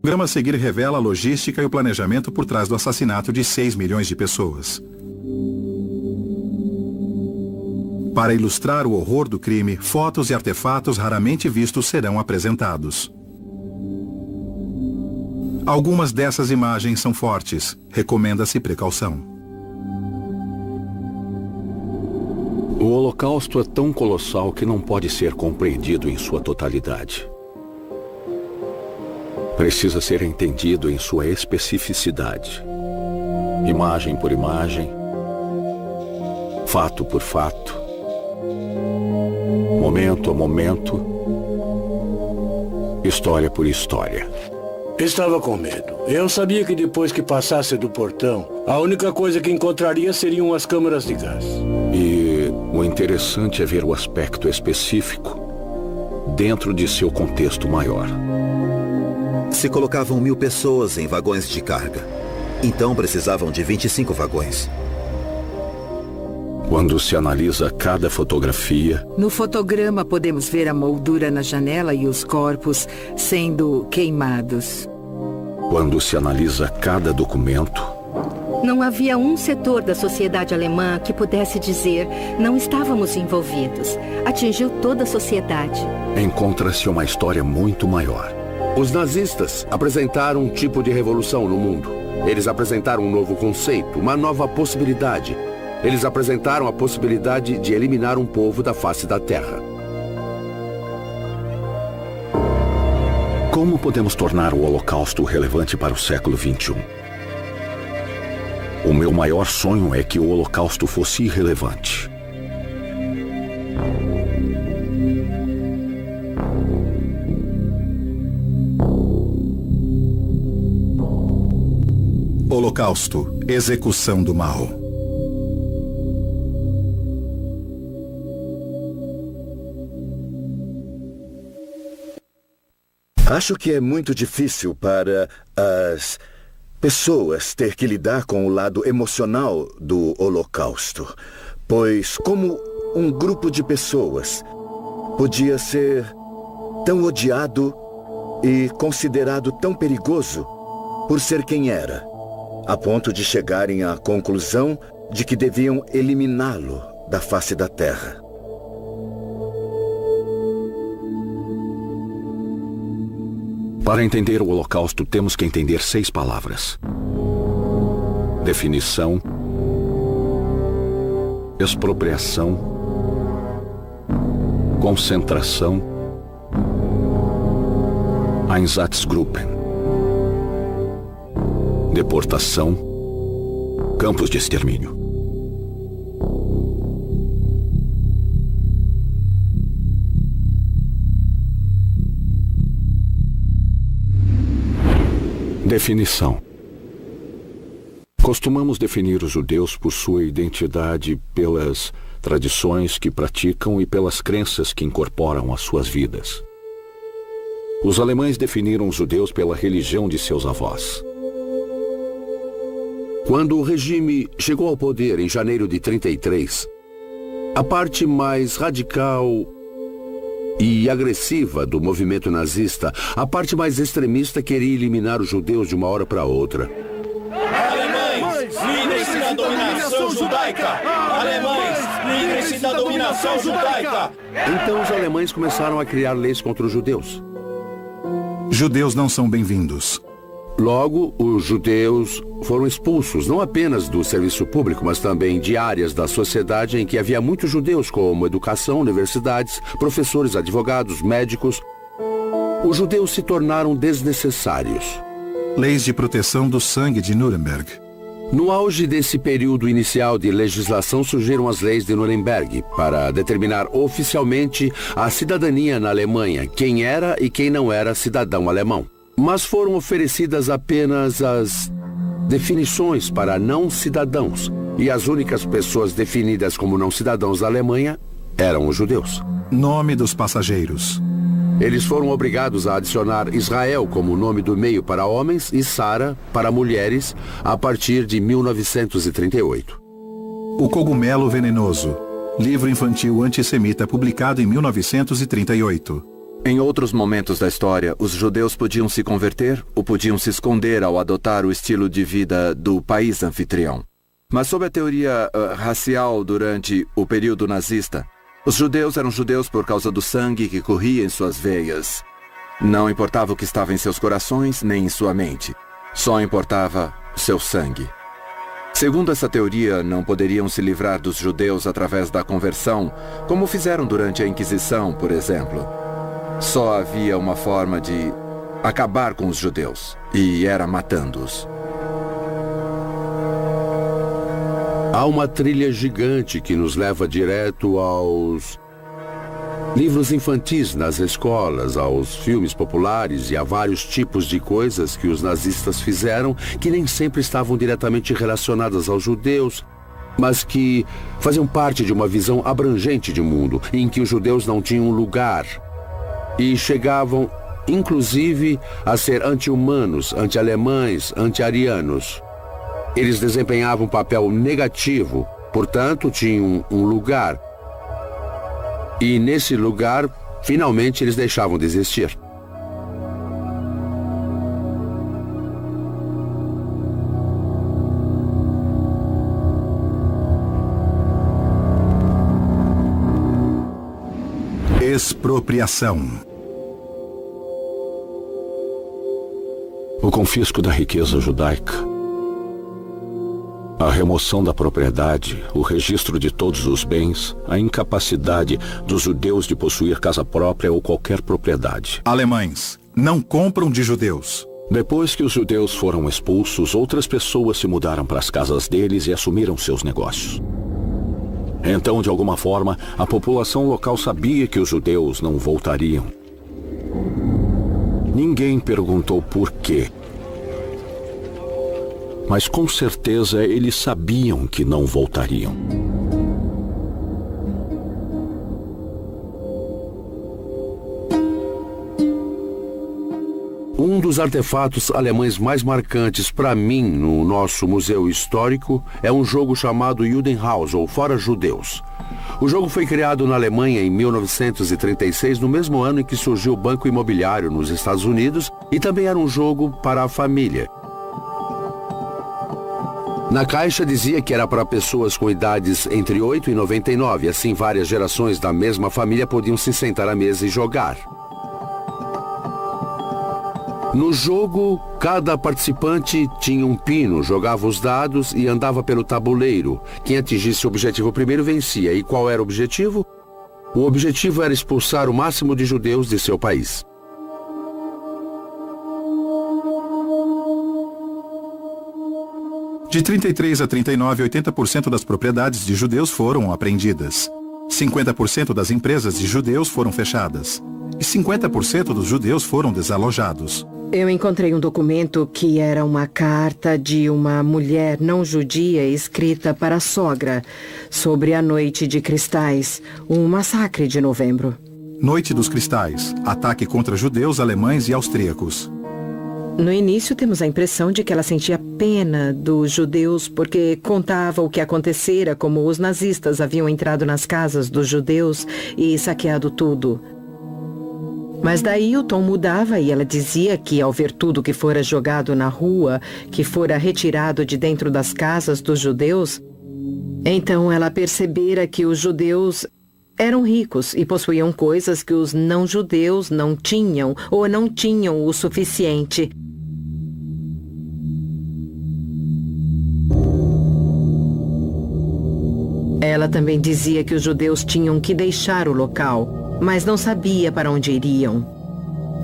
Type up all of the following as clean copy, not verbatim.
programa a seguir revela a logística e o planejamento por trás do assassinato de 6 milhões de pessoas. Para ilustrar o horror do crime, fotos e artefatos raramente vistos serão apresentados. Algumas dessas imagens são fortes. Recomenda-se precaução. O Holocausto é tão colossal que não pode ser compreendido em sua totalidade. Precisa ser entendido em sua especificidade. Imagem por imagem, fato por fato, momento a momento, história por história. Estava com medo. Eu sabia que depois que passasse do portão, a única coisa que encontraria seriam as câmaras de gás. E o interessante é ver o aspecto específico dentro de seu contexto maior. Se colocavam 1000 pessoas em vagões de carga. Então precisavam de 25 vagões. Quando se analisa cada fotografia... No fotograma podemos ver a moldura na janela e os corpos sendo queimados. Quando se analisa cada documento... Não havia um setor da sociedade alemã que pudesse dizer não estávamos envolvidos. Atingiu toda a sociedade. Encontra-se uma história muito maior. Os nazistas apresentaram um tipo de revolução no mundo. Eles apresentaram um novo conceito, uma nova possibilidade. Eles apresentaram a possibilidade de eliminar um povo da face da Terra. Como podemos tornar o Holocausto relevante para o século XXI? O meu maior sonho é que o Holocausto fosse irrelevante. Holocausto, execução do mal. Acho que é muito difícil para as pessoas ter que lidar com o lado emocional do Holocausto, pois como um grupo de pessoas podia ser tão odiado e considerado tão perigoso por ser quem era, a ponto de chegarem à conclusão de que deviam eliminá-lo da face da Terra. Para entender o Holocausto, temos que entender 6 palavras. Definição, expropriação, concentração, Einsatzgruppen, deportação, campos de extermínio. Definição. Costumamos definir os judeus por sua identidade pelas tradições que praticam e pelas crenças que incorporam às suas vidas. Os alemães definiram os judeus pela religião de seus avós. Quando o regime chegou ao poder em janeiro de 1933, a parte mais radical e agressiva do movimento nazista, a parte mais extremista, queria eliminar os judeus de uma hora para outra. Alemães, livrem-se da dominação judaica! Alemães, livrem-se da dominação judaica! Então os alemães começaram a criar leis contra os judeus. Judeus não são bem-vindos. Logo, os judeus foram expulsos não apenas do serviço público, mas também de áreas da sociedade em que havia muitos judeus, como educação, universidades, professores, advogados, médicos. Os judeus se tornaram desnecessários. Leis de proteção do sangue de Nuremberg. No auge desse período inicial de legislação, surgiram as leis de Nuremberg para determinar oficialmente a cidadania na Alemanha, quem era e quem não era cidadão alemão. Mas foram oferecidas apenas as definições para não-cidadãos, e as únicas pessoas definidas como não-cidadãos da Alemanha eram os judeus. Nome dos passageiros. Eles foram obrigados a adicionar Israel como nome do meio para homens e Sara para mulheres a partir de 1938. O Cogumelo Venenoso. Livro infantil antissemita publicado em 1938. Em outros momentos da história, os judeus podiam se converter ou podiam se esconder ao adotar o estilo de vida do país anfitrião. Mas sob a teoria racial durante o período nazista, os judeus eram judeus por causa do sangue que corria em suas veias. Não importava o que estava em seus corações nem em sua mente. Só importava o seu sangue. Segundo essa teoria, não poderiam se livrar dos judeus através da conversão, como fizeram durante a Inquisição, por exemplo. Só havia uma forma de acabar com os judeus, e era matando-os. Há uma trilha gigante que nos leva direto aos livros infantis nas escolas, aos filmes populares e a vários tipos de coisas que os nazistas fizeram que nem sempre estavam diretamente relacionadas aos judeus, mas que faziam parte de uma visão abrangente de mundo, em que os judeus não tinham lugar e chegavam, inclusive, a ser anti-humanos, anti-alemães, anti-arianos. Eles desempenhavam um papel negativo, portanto, tinham um lugar. E nesse lugar, finalmente, eles deixavam de existir. Expropriação. O confisco da riqueza judaica, a remoção da propriedade, o registro de todos os bens, a incapacidade dos judeus de possuir casa própria ou qualquer propriedade. Alemães, não compram de judeus. Depois que os judeus foram expulsos, outras pessoas se mudaram para as casas deles e assumiram seus negócios. Então, de alguma forma, a população local sabia que os judeus não voltariam. Ninguém perguntou por quê. Mas com certeza eles sabiam que não voltariam. Um dos artefatos alemães mais marcantes para mim no nosso museu histórico é um jogo chamado Judenhaus, ou Fora Judeus. O jogo foi criado na Alemanha em 1936, no mesmo ano em que surgiu o Banco Imobiliário nos Estados Unidos, e também era um jogo para a família. Na caixa dizia que era para pessoas com idades entre 8 e 99, assim várias gerações da mesma família podiam se sentar à mesa e jogar. No jogo, cada participante tinha um pino, jogava os dados e andava pelo tabuleiro. Quem atingisse o objetivo primeiro vencia. E qual era o objetivo? O objetivo era expulsar o máximo de judeus de seu país. De 33 a 39, 80% das propriedades de judeus foram apreendidas. 50% das empresas de judeus foram fechadas. E 50% dos judeus foram desalojados. Eu encontrei um documento que era uma carta de uma mulher não judia escrita para a sogra sobre a Noite de Cristais, um massacre de novembro. Noite dos Cristais, ataque contra judeus, alemães e austríacos. No início temos a impressão de que ela sentia pena dos judeus porque contava o que acontecera, como os nazistas haviam entrado nas casas dos judeus e saqueado tudo. Mas daí o tom mudava e ela dizia que ao ver tudo que fora jogado na rua, que fora retirado de dentro das casas dos judeus, então ela percebera que os judeus eram ricos e possuíam coisas que os não-judeus não tinham ou não tinham o suficiente. Ela também dizia que os judeus tinham que deixar o local, mas não sabia para onde iriam.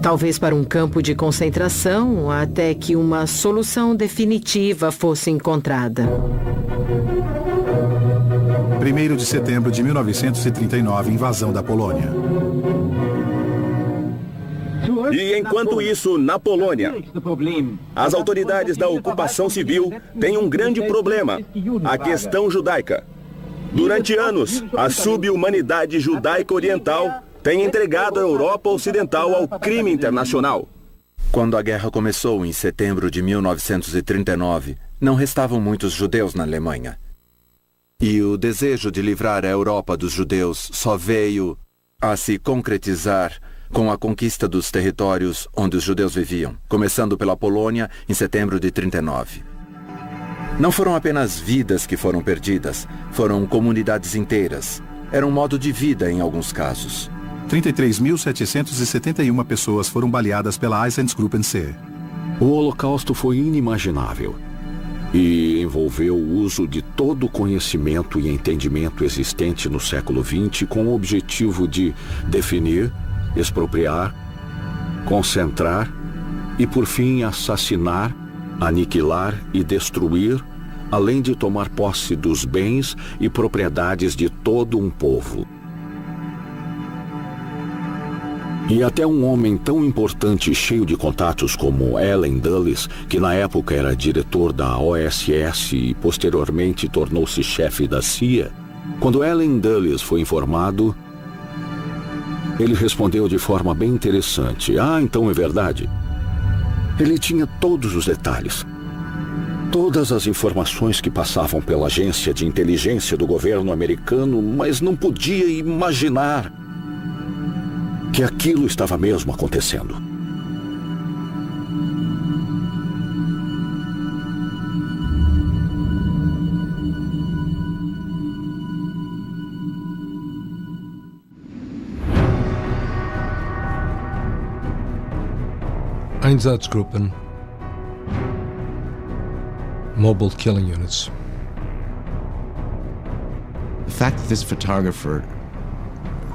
Talvez para um campo de concentração, até que uma solução definitiva fosse encontrada. 1º de setembro de 1939, invasão da Polônia. E enquanto isso, na Polônia, as autoridades da ocupação civil têm um grande problema, a questão judaica. Durante anos, a subhumanidade judaica oriental tem entregado a Europa Ocidental ao crime internacional. Quando a guerra começou em setembro de 1939, não restavam muitos judeus na Alemanha. E o desejo de livrar a Europa dos judeus só veio a se concretizar com a conquista dos territórios onde os judeus viviam, começando pela Polônia em setembro de 1939. Não foram apenas vidas que foram perdidas, foram comunidades inteiras. Era um modo de vida em alguns casos. 33.771 pessoas foram baleadas pela Einsatzgruppen C. O Holocausto foi inimaginável e envolveu o uso de todo o conhecimento e entendimento existente no século XX com o objetivo de definir, expropriar, concentrar e, por fim, assassinar, aniquilar e destruir, além de tomar posse dos bens e propriedades de todo um povo. E até um homem tão importante e cheio de contatos como Allen Dulles, que na época era diretor da OSS e posteriormente tornou-se chefe da CIA, quando Allen Dulles foi informado, ele respondeu de forma bem interessante. Ah, então é verdade. Ele tinha todos os detalhes. Todas as informações que passavam pela agência de inteligência do governo americano, mas não podia imaginar que aquilo estava mesmo acontecendo. Einsatzgruppen, mobile killing units. The fact that this photographer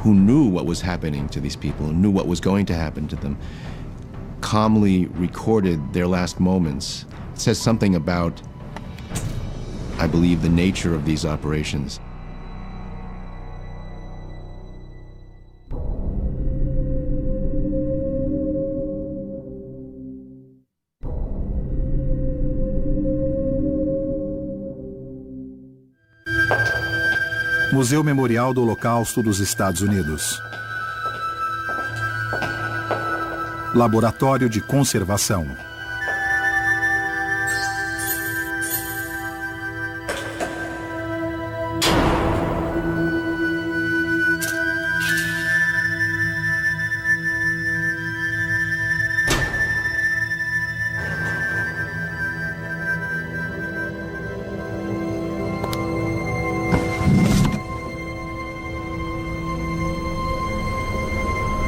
who knew what was happening to these people, knew what was going to happen to them, calmly recorded their last moments, says something about, I believe, the nature of these operations. Museu Memorial do Holocausto dos Estados Unidos. Laboratório de Conservação.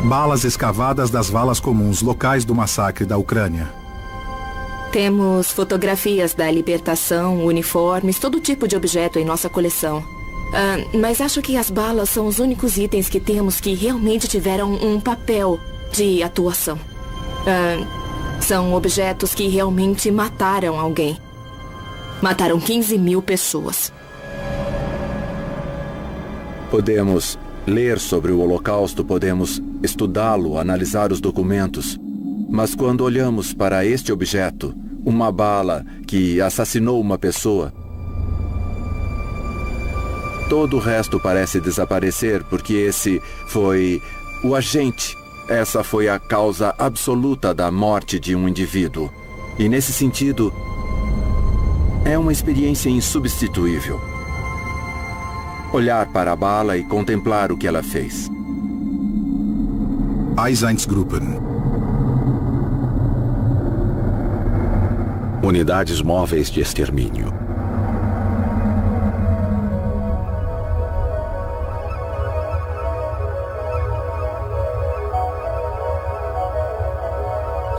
Balas escavadas das valas comuns locais do massacre da Ucrânia. Temos fotografias da libertação, uniformes, todo tipo de objeto em nossa coleção. Mas acho que as balas são os únicos itens que temos que realmente tiveram um papel de atuação. São objetos que realmente mataram alguém. Mataram 15.000 pessoas. Podemos ler sobre o Holocausto, podemos estudá-lo, analisar os documentos. Mas quando olhamos para este objeto, uma bala que assassinou uma pessoa, todo o resto parece desaparecer, porque esse foi o agente. Essa foi a causa absoluta da morte de um indivíduo. E nesse sentido, é uma experiência insubstituível. Olhar para a bala e contemplar o que ela fez. Einsatzgruppen. Unidades móveis de extermínio.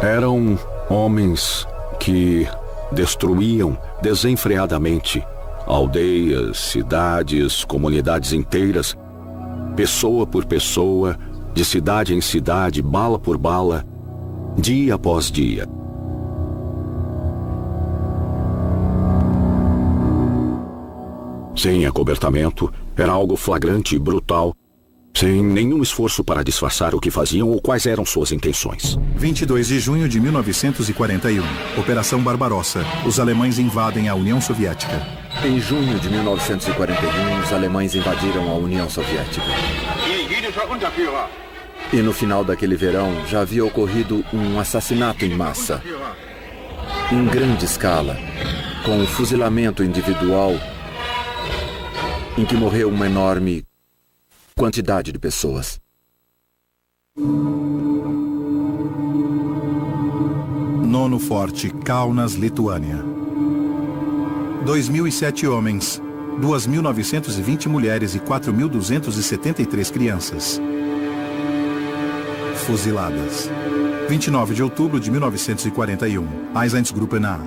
Eram homens que destruíam desenfreadamente aldeias, cidades, comunidades inteiras, pessoa por pessoa, de cidade em cidade, bala por bala, dia após dia. Sem acobertamento, era algo flagrante e brutal, sem nenhum esforço para disfarçar o que faziam ou quais eram suas intenções. 22 de junho de 1941. Operação Barbarossa. Os alemães invadem a União Soviética. Em junho de 1941, os alemães invadiram a União Soviética. E no final daquele verão, já havia ocorrido um assassinato em massa. Em grande escala, com um fuzilamento individual, em que morreu uma enorme quantidade de pessoas. Nono Forte, Kaunas, Lituânia. 2.007 homens, 2.920 mulheres e 4.273 crianças fuziladas. 29 de outubro de 1941, Einsatzgruppen A.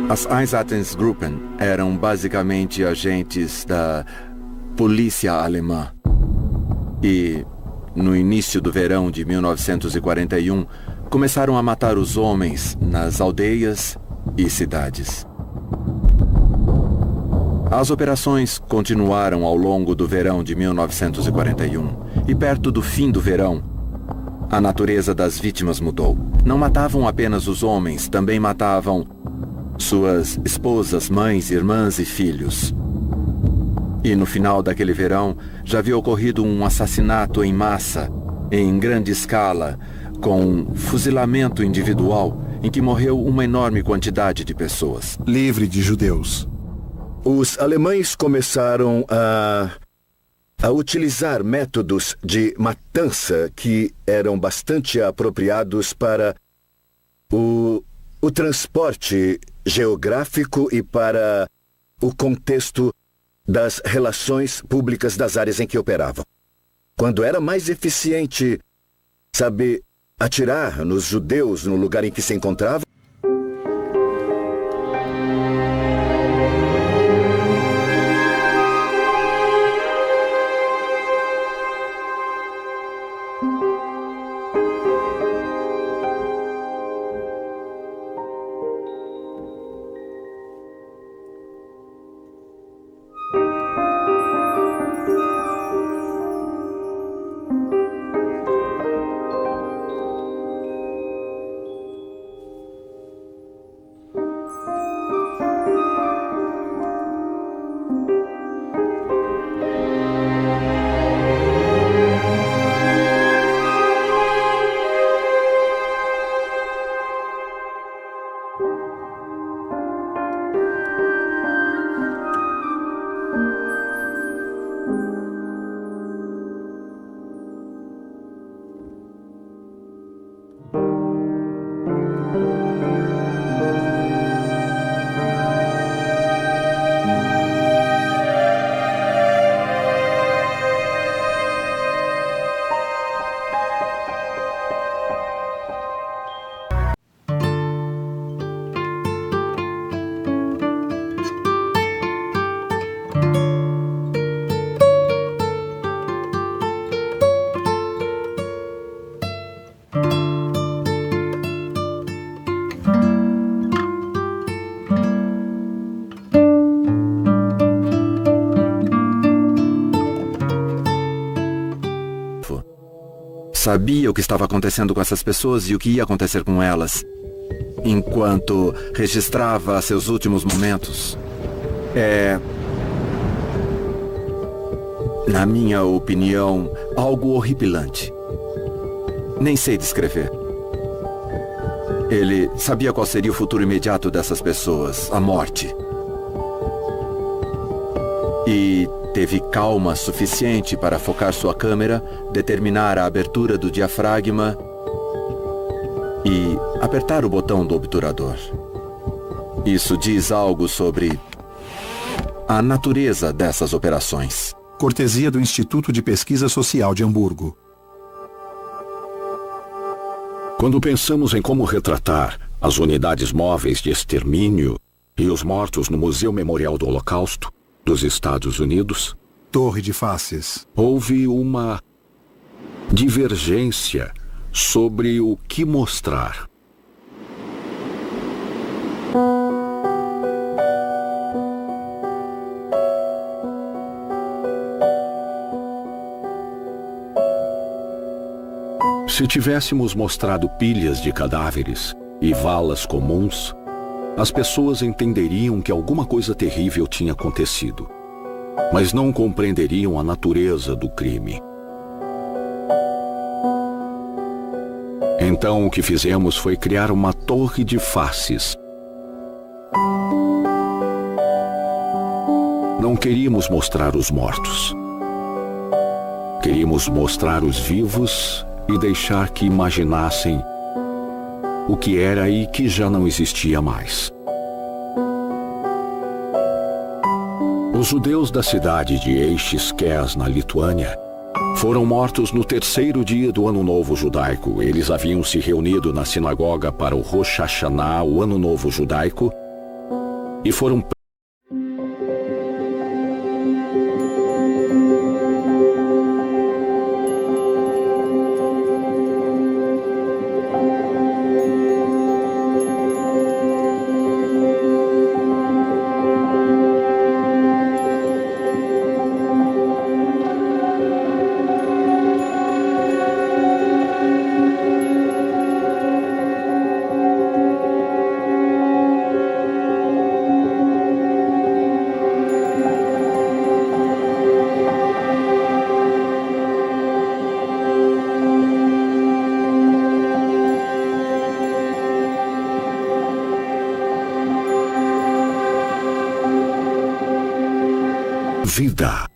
As Einsatzgruppen eram basicamente agentes da polícia alemã. E, no início do verão de 1941, começaram a matar os homens nas aldeias e cidades. As operações continuaram ao longo do verão de 1941 e perto do fim do verão, a natureza das vítimas mudou. Não matavam apenas os homens, também matavam suas esposas, mães, irmãs e filhos. E no final daquele verão, já havia ocorrido um assassinato em massa, em grande escala, com fuzilamento individual, em que morreu uma enorme quantidade de pessoas. Livre de judeus. Os alemães começaram a utilizar métodos de matança que eram bastante apropriados para o transporte geográfico e para o contexto das relações públicas das áreas em que operavam. Quando era mais eficiente, atirar nos judeus no lugar em que se encontravam, sabia o que estava acontecendo com essas pessoas e o que ia acontecer com elas, enquanto registrava seus últimos momentos. Na minha opinião, algo horripilante. Nem sei descrever. Ele sabia qual seria o futuro imediato dessas pessoas, a morte. E teve calma suficiente para focar sua câmera, determinar a abertura do diafragma e apertar o botão do obturador. Isso diz algo sobre a natureza dessas operações. Cortesia do Instituto de Pesquisa Social de Hamburgo. Quando pensamos em como retratar as unidades móveis de extermínio e os mortos no Museu Memorial do Holocausto dos Estados Unidos, Torre de Faces, houve uma divergência sobre o que mostrar. Se tivéssemos mostrado pilhas de cadáveres e valas comuns, as pessoas entenderiam que alguma coisa terrível tinha acontecido, mas não compreenderiam a natureza do crime. Então o que fizemos foi criar uma torre de faces. Não queríamos mostrar os mortos. Queríamos mostrar os vivos e deixar que imaginassem o que era e que já não existia mais. Os judeus da cidade de Eixiskes, na Lituânia, foram mortos no 3º dia do Ano Novo Judaico. Eles haviam se reunido na sinagoga para o Rosh Hashanah, o Ano Novo Judaico, e foram vida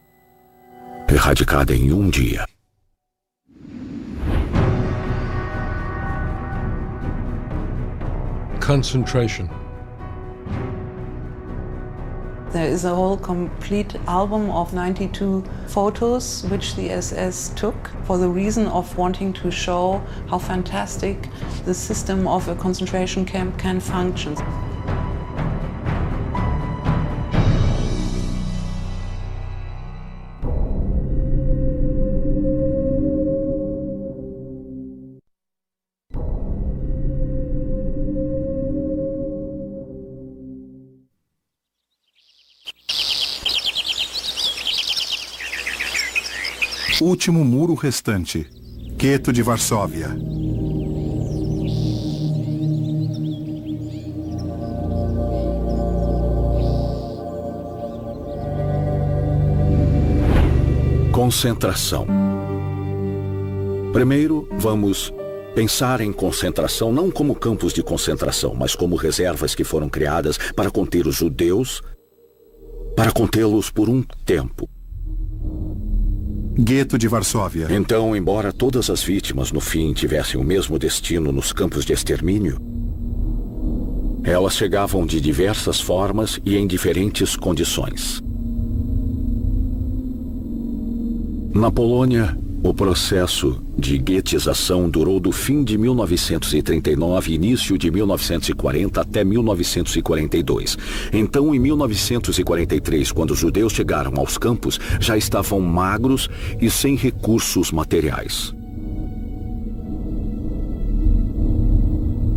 erradicada em um dia. Concentration. There is a whole complete album of 92 photos which the SS took for the reason of wanting to show how fantastic the system of a concentration camp can function. Último muro restante. Gueto de Varsóvia. Concentração. Primeiro, vamos pensar em concentração não como campos de concentração, mas como reservas que foram criadas para conter os judeus, para contê-los por um tempo. Gueto de Varsóvia. Então, embora todas as vítimas no fim tivessem o mesmo destino nos campos de extermínio, elas chegavam de diversas formas e em diferentes condições. Na Polônia, o processo de guetização durou do fim de 1939 e início de 1940 até 1942. Então, em 1943, quando os judeus chegaram aos campos, já estavam magros e sem recursos materiais.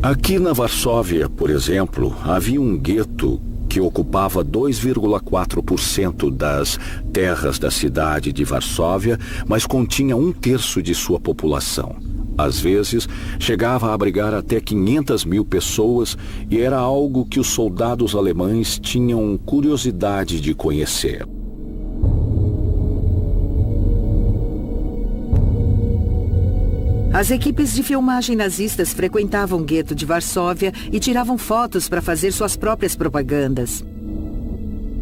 Aqui na Varsóvia, por exemplo, havia um gueto que ocupava 2,4% das terras da cidade de Varsóvia, mas continha 1/3 de sua população. Às vezes, chegava a abrigar até 500 mil pessoas e era algo que os soldados alemães tinham curiosidade de conhecer. As equipes de filmagem nazistas frequentavam o gueto de Varsóvia e tiravam fotos para fazer suas próprias propagandas.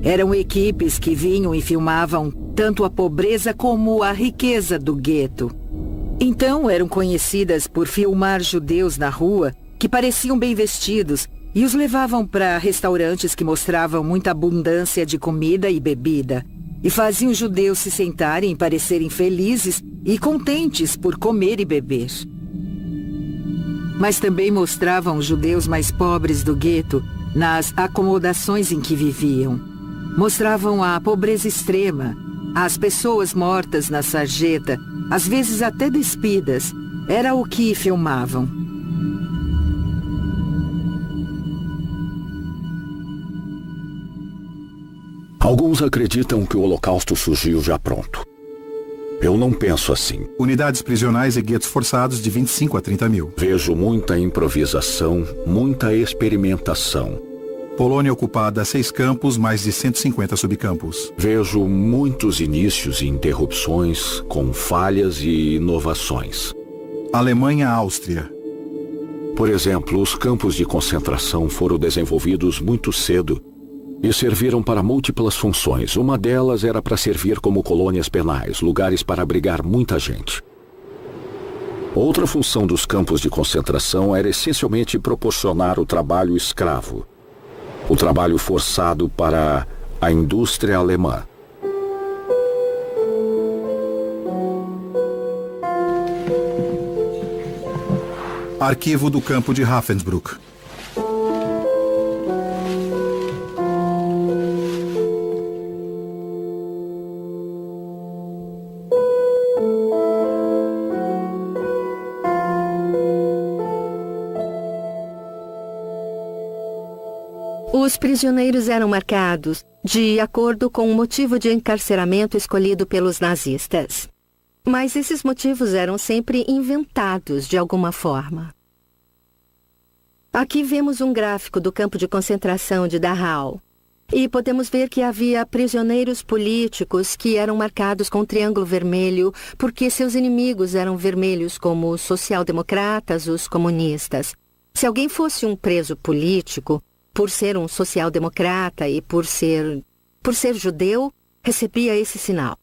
Eram equipes que vinham e filmavam tanto a pobreza como a riqueza do gueto. Então eram conhecidas por filmar judeus na rua que pareciam bem vestidos e os levavam para restaurantes que mostravam muita abundância de comida e bebida. E faziam os judeus se sentarem e parecerem felizes e contentes por comer e beber. Mas também mostravam os judeus mais pobres do gueto nas acomodações em que viviam. Mostravam a pobreza extrema, as pessoas mortas na sarjeta, às vezes até despidas. Era o que filmavam. Alguns acreditam que o Holocausto surgiu já pronto. Eu não penso assim. Unidades prisionais e guetos forçados de 25 a 30 mil. Vejo muita improvisação, muita experimentação. Polônia ocupada, 6 campos, mais de 150 subcampos. Vejo muitos inícios e interrupções, com falhas e inovações. Alemanha, Áustria. Por exemplo, os campos de concentração foram desenvolvidos muito cedo E serviram para múltiplas funções. Uma delas era para servir como colônias penais, lugares para abrigar muita gente. Outra função dos campos de concentração era essencialmente proporcionar o trabalho escravo, o trabalho forçado para a indústria alemã. Arquivo do campo de Ravensbrück. Os prisioneiros eram marcados de acordo com o motivo de encarceramento escolhido pelos nazistas. Mas esses motivos eram sempre inventados de alguma forma. Aqui vemos um gráfico do campo de concentração de Dachau. E podemos ver que havia prisioneiros políticos que eram marcados com um triângulo vermelho porque seus inimigos eram vermelhos, como os social-democratas, os comunistas. Se alguém fosse um preso político, por ser um social-democrata e por ser judeu, recebia esse sinal.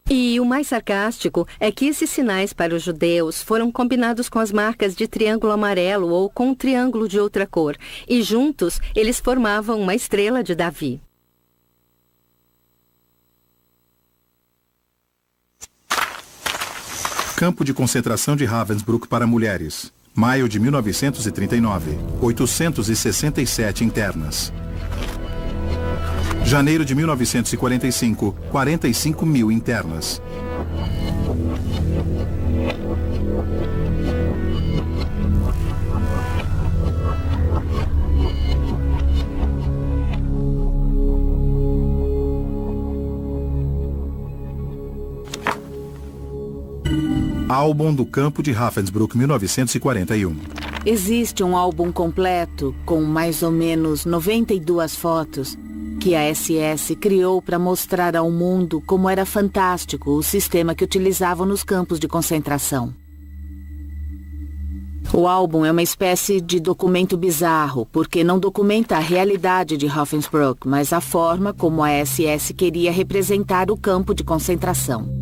E o mais sarcástico é que esses sinais para os judeus foram combinados com as marcas de triângulo amarelo ou com um triângulo de outra cor, e juntos eles formavam uma estrela de Davi. Campo de concentração de Ravensbrück para mulheres. Maio de 1939, 867 internas. Janeiro de 1945, 45 mil internas. Álbum do campo de Ravensbrück, 1941. Existe um álbum completo com mais ou menos 92 fotos que a SS criou para mostrar ao mundo como era fantástico o sistema que utilizavam nos campos de concentração. O álbum é uma espécie de documento bizarro, porque não documenta a realidade de Ravensbrück, mas a forma como a SS queria representar o campo de concentração.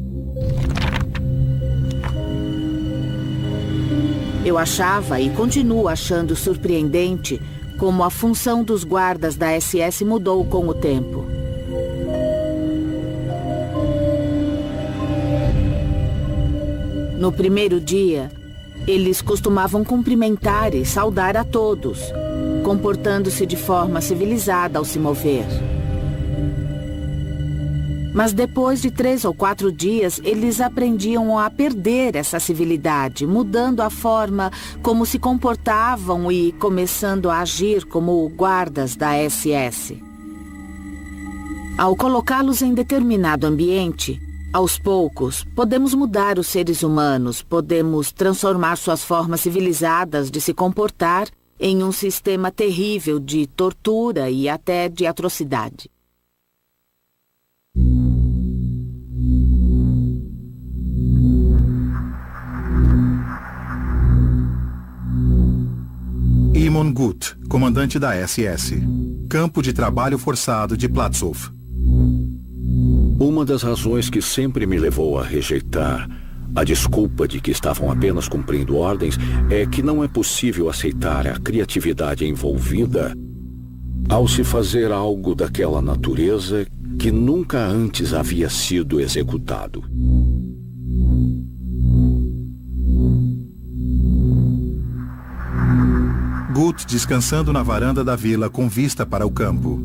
Eu achava e continuo achando surpreendente como a função dos guardas da SS mudou com o tempo. No primeiro dia, eles costumavam cumprimentar e saudar a todos, comportando-se de forma civilizada ao se mover. Mas depois de 3 ou 4 dias, eles aprendiam a perder essa civilidade, mudando a forma como se comportavam e começando a agir como guardas da SS. Ao colocá-los em determinado ambiente, aos poucos, podemos mudar os seres humanos, podemos transformar suas formas civilizadas de se comportar em um sistema terrível de tortura e até de atrocidade. Imon Gut, comandante da SS. Campo de trabalho forçado de Platzow. Uma das razões que sempre me levou a rejeitar a desculpa de que estavam apenas cumprindo ordens é que não é possível aceitar a criatividade envolvida ao se fazer algo daquela natureza que nunca antes havia sido executado. Gut descansando na varanda da vila com vista para o campo.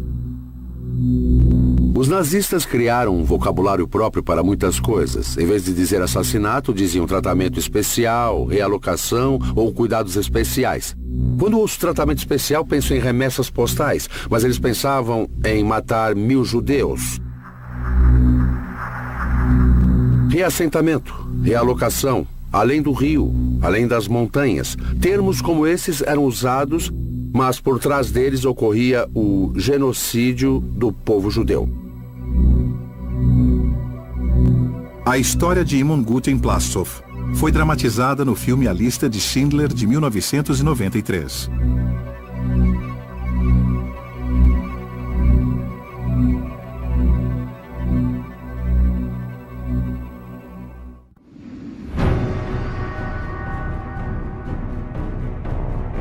Os nazistas criaram um vocabulário próprio para muitas coisas. Em vez de dizer assassinato, diziam tratamento especial, realocação ou cuidados especiais. Quando ouço tratamento especial, penso em remessas postais, mas eles pensavam em matar 1000 judeus. Reassentamento, realocação, além do rio, além das montanhas. Termos como esses eram usados, mas por trás deles ocorria o genocídio do povo judeu. A história de Imon Gut em Platzow foi dramatizada no filme A Lista de Schindler de 1993.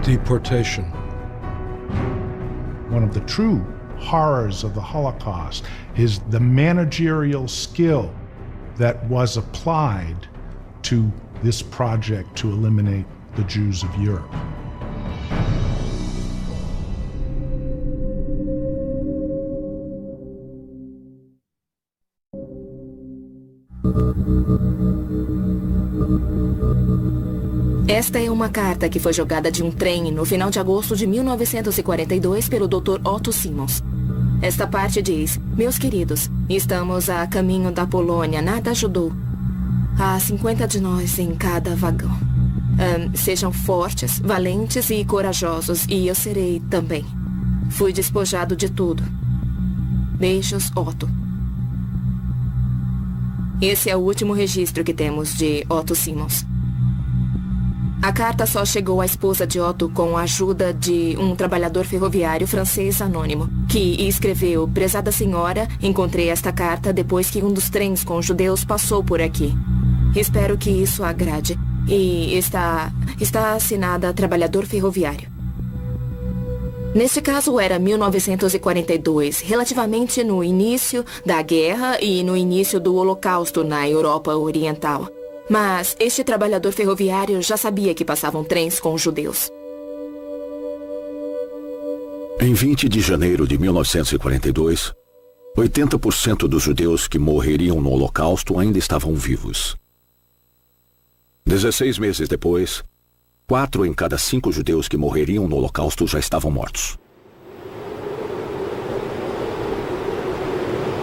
Deportation. One of the true horrors of the Holocaust is the managerial skill that was applied to this project to eliminate the Jews of Europe. Esta é uma carta que foi jogada de um trem no final de agosto de 1942 pelo Dr. Otto Simmons. Esta parte diz: meus queridos, estamos a caminho da Polônia, nada ajudou. Há 50 de nós em cada vagão. Sejam fortes, valentes e corajosos, e eu serei também. Fui despojado de tudo. Beijos, Otto. Esse é o último registro que temos de Otto Simmons. A carta só chegou à esposa de Otto com a ajuda de um trabalhador ferroviário francês anônimo, que escreveu: prezada senhora, encontrei esta carta depois que um dos trens com judeus passou por aqui. Espero que isso agrade. E está assinada trabalhador ferroviário. Neste caso era 1942, relativamente no início da guerra e no início do Holocausto na Europa Oriental. Mas este trabalhador ferroviário já sabia que passavam trens com judeus. Em 20 de janeiro de 1942, 80% dos judeus que morreriam no Holocausto ainda estavam vivos. 16 meses depois, 4 em cada 5 judeus que morreriam no Holocausto já estavam mortos.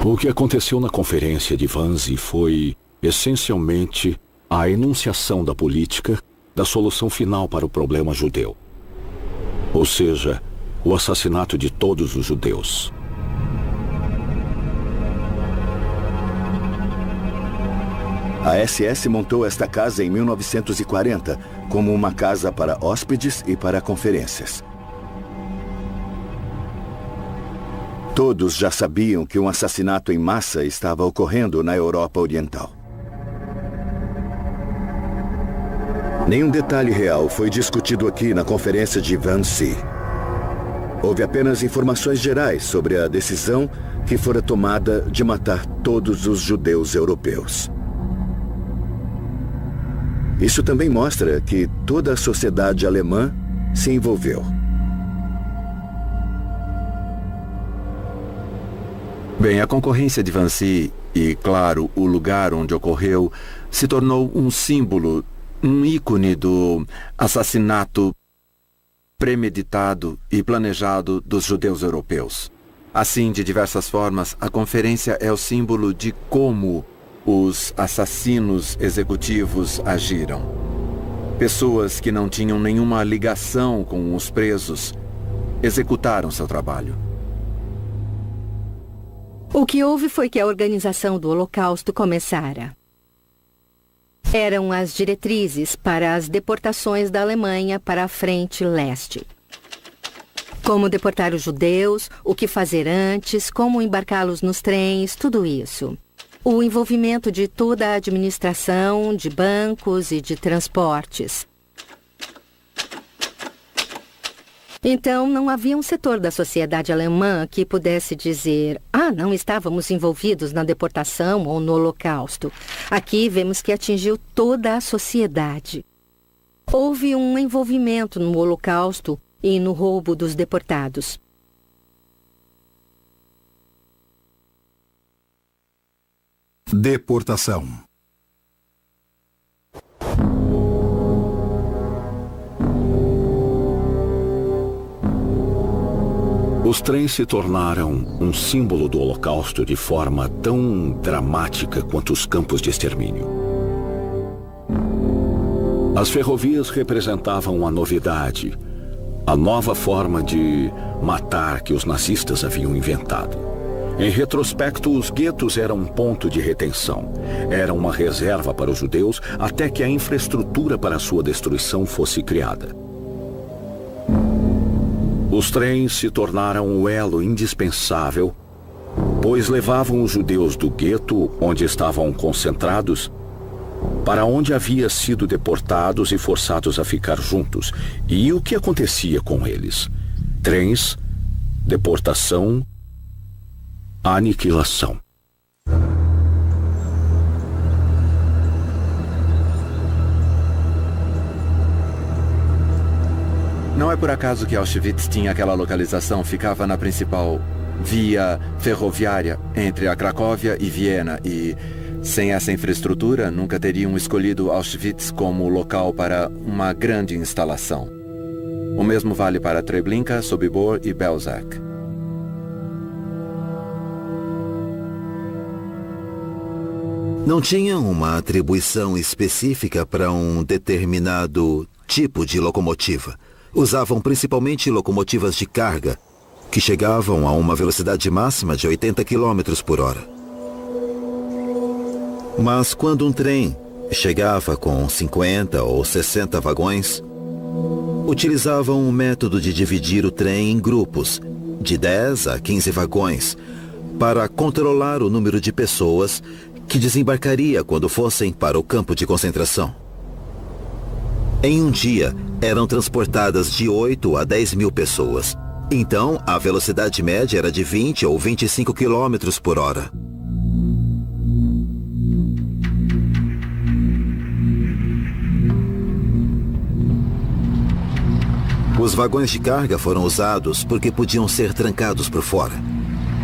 O que aconteceu na conferência de Wannsee foi, essencialmente, a enunciação da política da solução final para o problema judeu. Ou seja, o assassinato de todos os judeus. A SS montou esta casa em 1940 como uma casa para hóspedes e para conferências. Todos já sabiam que um assassinato em massa estava ocorrendo na Europa Oriental. Nenhum detalhe real foi discutido aqui na conferência de Wannsee. Houve apenas informações gerais sobre a decisão que fora tomada de matar todos os judeus europeus. Isso também mostra que toda a sociedade alemã se envolveu. Bem, a concorrência de Wannsee e, claro, o lugar onde ocorreu se tornou um símbolo, um ícone do assassinato premeditado e planejado dos judeus europeus. Assim, de diversas formas, a conferência é o símbolo de como os assassinos executivos agiram. Pessoas que não tinham nenhuma ligação com os presos executaram seu trabalho. O que houve foi que a organização do Holocausto começara. Eram as diretrizes para as deportações da Alemanha para a frente leste. Como deportar os judeus, o que fazer antes, como embarcá-los nos trens, tudo isso. O envolvimento de toda a administração, de bancos e de transportes. Então, não havia um setor da sociedade alemã que pudesse dizer: não estávamos envolvidos na deportação ou no Holocausto. Aqui vemos que atingiu toda a sociedade. Houve um envolvimento no Holocausto e no roubo dos deportados. Deportação. Os trens se tornaram um símbolo do Holocausto de forma tão dramática quanto os campos de extermínio. As ferrovias representavam a novidade, a nova forma de matar que os nazistas haviam inventado. Em retrospecto, os guetos eram um ponto de retenção. Era uma reserva para os judeus até que a infraestrutura para sua destruição fosse criada. Os trens se tornaram o elo indispensável, pois levavam os judeus do gueto, onde estavam concentrados, para onde havia sido deportados e forçados a ficar juntos, e o que acontecia com eles. Trens, deportação, aniquilação. Não é por acaso que Auschwitz tinha aquela localização, ficava na principal via ferroviária entre a Cracóvia e Viena e, sem essa infraestrutura, nunca teriam escolhido Auschwitz como local para uma grande instalação. O mesmo vale para Treblinka, Sobibor e Belzec. Não tinham uma atribuição específica para um determinado tipo de locomotiva. Usavam principalmente locomotivas de carga, que chegavam a uma velocidade máxima de 80 km por hora. Mas quando um trem chegava com 50 ou 60 vagões, utilizavam um método de dividir o trem em grupos, de 10 a 15 vagões, para controlar o número de pessoas que desembarcaria quando fossem para o campo de concentração. Em um dia, eram transportadas de 8 a 10 mil pessoas. Então, a velocidade média era de 20 ou 25 km por hora. Os vagões de carga foram usados porque podiam ser trancados por fora.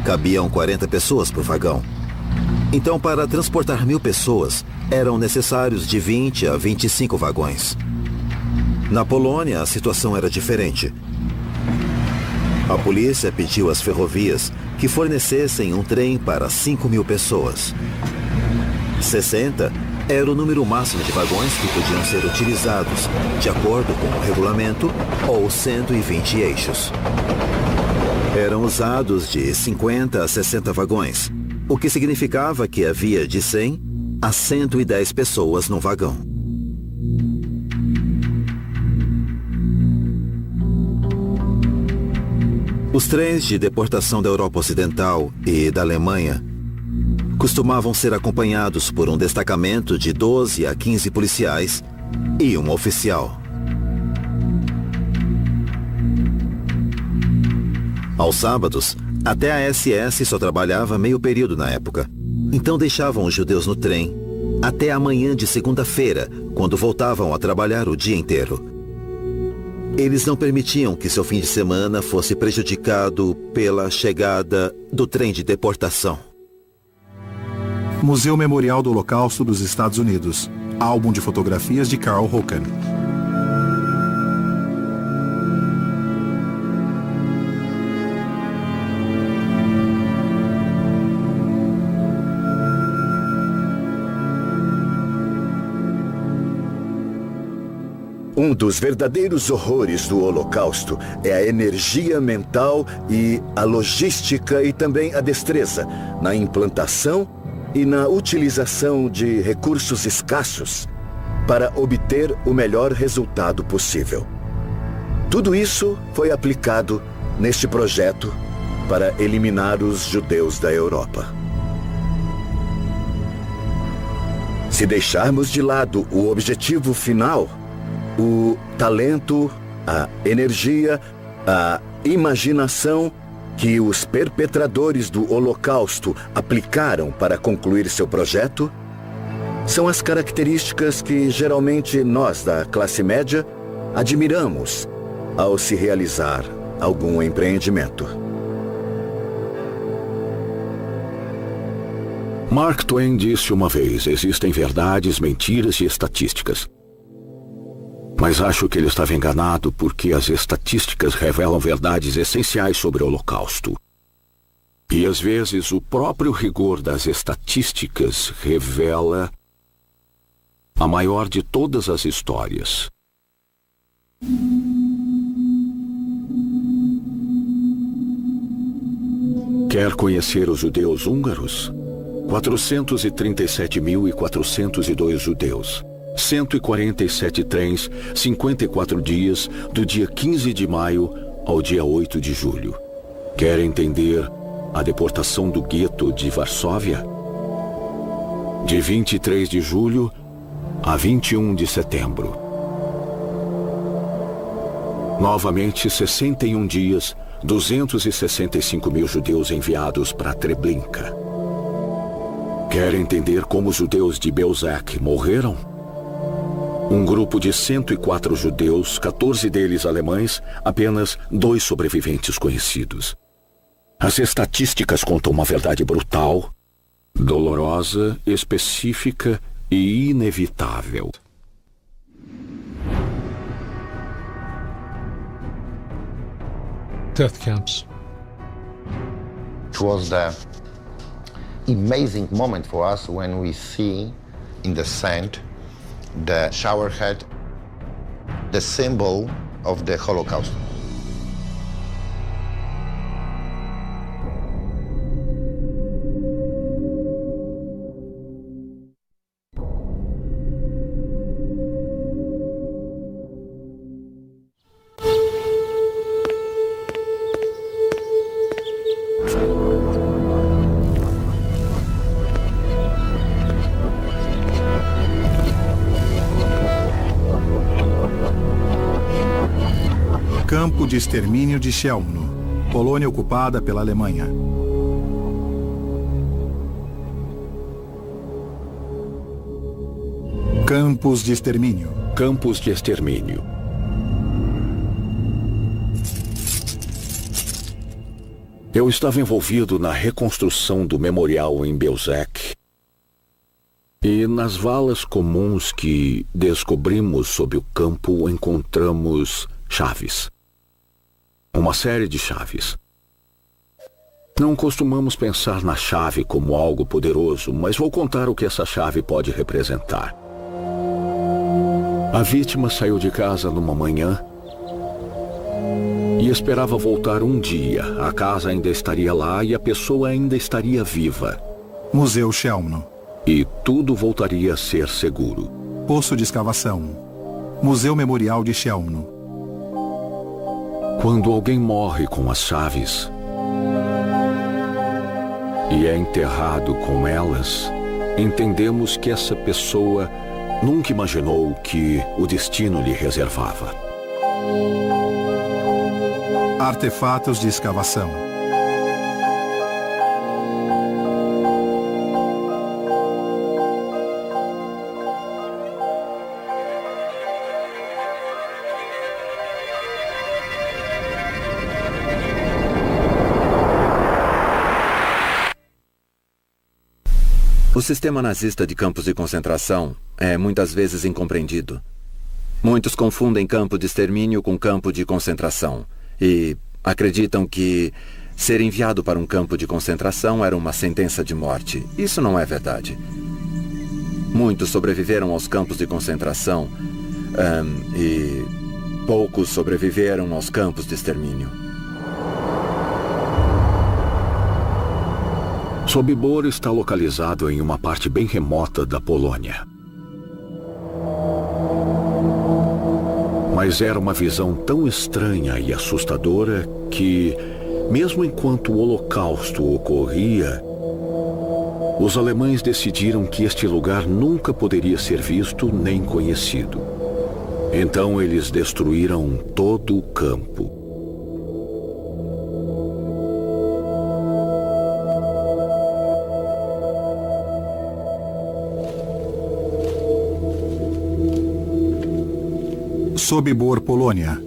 Cabiam 40 pessoas por vagão. Então, para transportar 1000 pessoas, eram necessários de 20 a 25 vagões. Na Polônia, a situação era diferente. A polícia pediu às ferrovias que fornecessem um trem para 5.000 pessoas. 60 era o número máximo de vagões que podiam ser utilizados, de acordo com o regulamento, ou 120 eixos. Eram usados de 50 a 60 vagões, o que significava que havia de 100 a 110 pessoas no vagão. Os trens de deportação da Europa Ocidental e da Alemanha costumavam ser acompanhados por um destacamento de 12 a 15 policiais e um oficial. Aos sábados, até a SS só trabalhava meio período na época. Então deixavam os judeus no trem até a manhã de segunda-feira, quando voltavam a trabalhar o dia inteiro. Eles não permitiam que seu fim de semana fosse prejudicado pela chegada do trem de deportação. Museu Memorial do Holocausto dos Estados Unidos. Álbum de fotografias de Carl Hocken. Um dos verdadeiros horrores do Holocausto é a energia mental e a logística e também a destreza na implantação e na utilização de recursos escassos para obter o melhor resultado possível. Tudo isso foi aplicado neste projeto para eliminar os judeus da Europa. Se deixarmos de lado o objetivo final, o talento, a energia, a imaginação que os perpetradores do Holocausto aplicaram para concluir seu projeto, são as características que geralmente nós da classe média admiramos ao se realizar algum empreendimento. Mark Twain disse uma vez: existem verdades, mentiras e estatísticas. Mas acho que ele estava enganado, porque as estatísticas revelam verdades essenciais sobre o Holocausto. E às vezes o próprio rigor das estatísticas revela a maior de todas as histórias. Quer conhecer os judeus húngaros? 437.402 judeus. 147 trens, 54 dias, do dia 15 de maio ao dia 8 de julho. Quer entender a deportação do gueto de Varsóvia? De 23 de julho a 21 de setembro. Novamente, 61 dias, 265 mil judeus enviados para Treblinka. Quer entender como os judeus de Belzec morreram? Um grupo de 104 judeus, 14 deles alemães, apenas 2 sobreviventes conhecidos. As estatísticas contam uma verdade brutal, dolorosa, específica e inevitável. Death camps. It was the amazing moment for us when we see in the sand the shower head, the symbol of the Holocaust. Campo de extermínio de Chełmno, Polônia ocupada pela Alemanha. Campos de extermínio. Campos de extermínio. Eu estava envolvido na reconstrução do memorial em Belzec. E nas valas comuns que descobrimos sob o campo encontramos chaves. Uma série de chaves. Não costumamos pensar na chave como algo poderoso, mas vou contar o que essa chave pode representar. A vítima saiu de casa numa manhã e esperava voltar um dia. A casa ainda estaria lá e a pessoa ainda estaria viva. Museu Chełmno. E tudo voltaria a ser seguro. Poço de escavação. Museu Memorial de Chełmno. Quando alguém morre com as chaves e é enterrado com elas, entendemos que essa pessoa nunca imaginou o que o destino lhe reservava. Artefatos de escavação. O sistema nazista de campos de concentração é muitas vezes incompreendido. Muitos confundem campo de extermínio com campo de concentração e acreditam que ser enviado para um campo de concentração era uma sentença de morte. Isso não é verdade. Muitos sobreviveram aos campos de concentração e poucos sobreviveram aos campos de extermínio. Sobibor está localizado em uma parte bem remota da Polônia. Mas era uma visão tão estranha e assustadora que, mesmo enquanto o Holocausto ocorria, os alemães decidiram que este lugar nunca poderia ser visto nem conhecido. Então eles destruíram todo o campo. Sobibor, Polônia.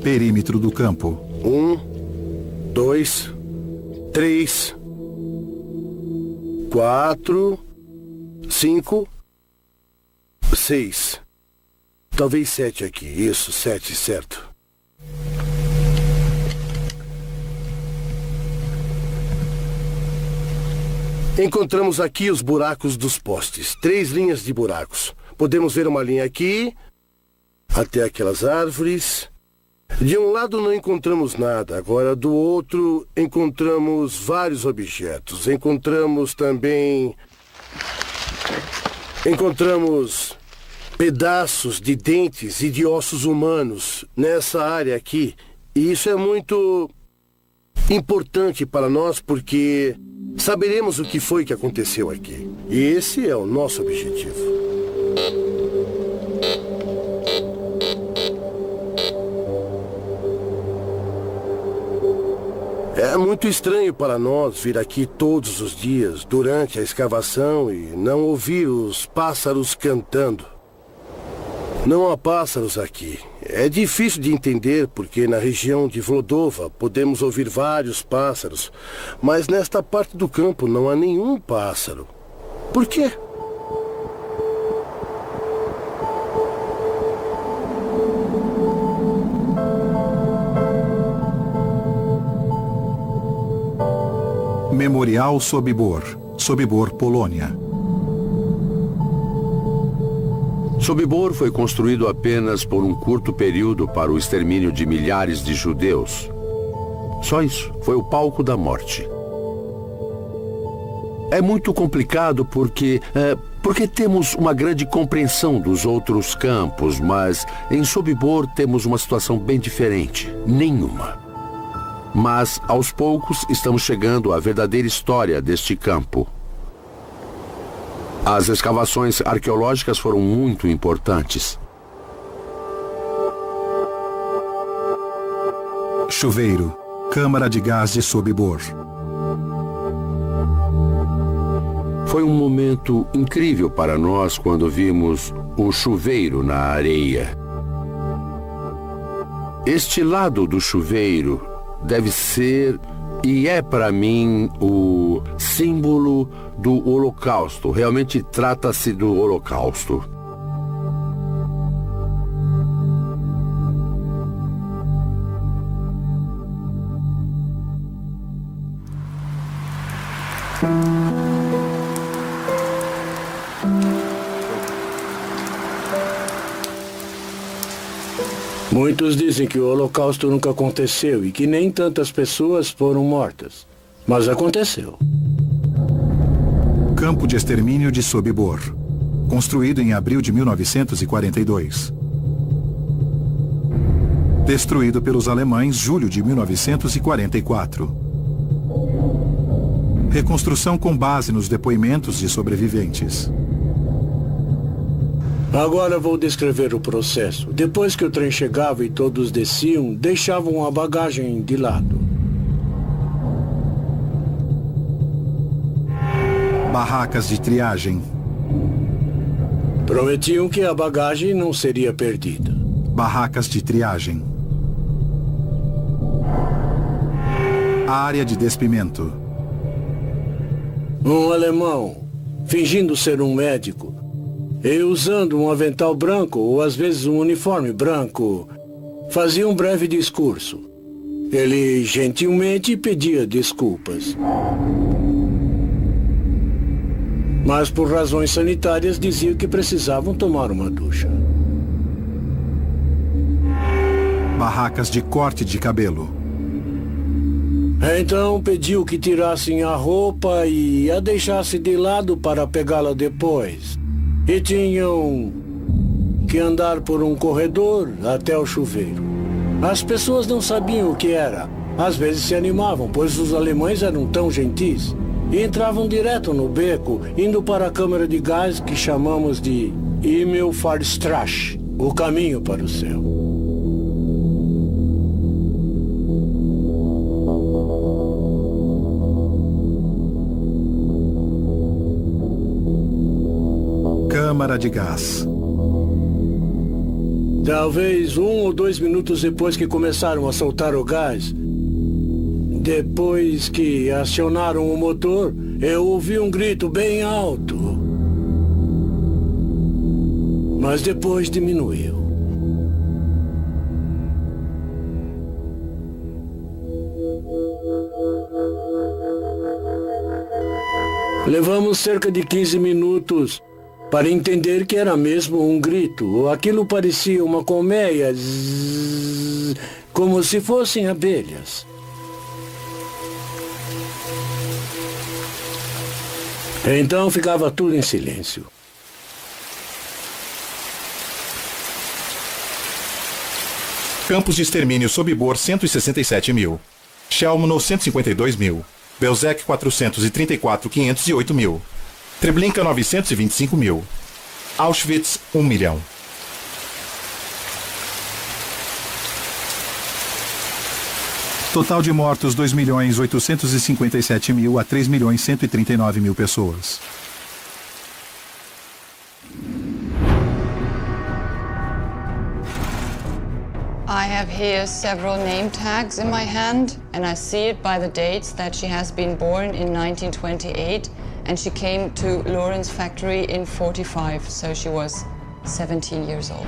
Perímetro do campo. 1, 2, 3, 4, 5, 6. Talvez 7 aqui. Isso, 7, certo. Encontramos aqui os buracos dos postes. 3 linhas de buracos. Podemos ver uma linha aqui, até aquelas árvores. De um lado não encontramos nada. Agora, do outro, encontramos vários objetos. Encontramos também... pedaços de dentes e de ossos humanos nessa área aqui. E isso é muito importante para nós porque saberemos o que foi que aconteceu aqui. E esse é o nosso objetivo. muito estranho para nós vir aqui todos os dias durante a escavação e não ouvir os pássaros cantando. Não há pássaros aqui. É difícil de entender porque na região de Vlodova podemos ouvir vários pássaros, mas nesta parte do campo não há nenhum pássaro. Por quê? Memorial Sobibor, Sobibor, Polônia. Sobibor foi construído apenas por um curto período para o extermínio de milhares de judeus. Só isso, foi o palco da morte. É muito complicado porque temos uma grande compreensão dos outros campos, mas em Sobibor temos uma situação bem diferente. Nenhuma. Mas, aos poucos, estamos chegando à verdadeira história deste campo. As escavações arqueológicas foram muito importantes. Chuveiro, Câmara de Gás de Sobibor. Foi um momento incrível para nós quando vimos o chuveiro na areia. Este lado do chuveiro deve ser e é para mim o símbolo do Holocausto. Realmente trata-se do Holocausto. Muitos dizem que o Holocausto nunca aconteceu e que nem tantas pessoas foram mortas. Mas aconteceu. Campo de extermínio de Sobibor, construído em abril de 1942. Destruído pelos alemães julho de 1944. Reconstrução com base nos depoimentos de sobreviventes. Agora vou descrever o processo. Depois que o trem chegava e todos desciam, deixavam a bagagem de lado. Barracas de triagem. Prometiam que a bagagem não seria perdida. Barracas de triagem. Área de despimento. Um alemão, fingindo ser um médico, e usando um avental branco ou às vezes um uniforme branco, fazia um breve discurso. Ele gentilmente pedia desculpas. Mas por razões sanitárias dizia que precisavam tomar uma ducha. Barracas de corte de cabelo. Então pediu que tirassem a roupa e a deixasse de lado para pegá-la depois. E tinham que andar por um corredor até o chuveiro. As pessoas não sabiam o que era. Às vezes se animavam, pois os alemães eram tão gentis. E entravam direto no beco, indo para a câmara de gás que chamamos de Himmelfahrtstraße, o caminho para o céu. Câmara de gás. Talvez 1 ou 2 minutos depois que começaram a soltar o gás, depois que acionaram o motor, eu ouvi um grito bem alto. Mas depois diminuiu. Levamos cerca de 15 minutos para entender que era mesmo um grito. Aquilo parecia uma colmeia, como se fossem abelhas. Então ficava tudo em silêncio. Campos de extermínio Sobibor 167 mil. Chelmno 152 mil. Belzec 434, 508 mil. Treblinka 925 mil. Auschwitz 1 milhão. Total de mortos 2.857.000 a 3.139.000 pessoas. I have here several name tags in my hand, and I see it by the dates that she has been born in 1928, and she came to Lawrence factory in 45, so she was 17 years old.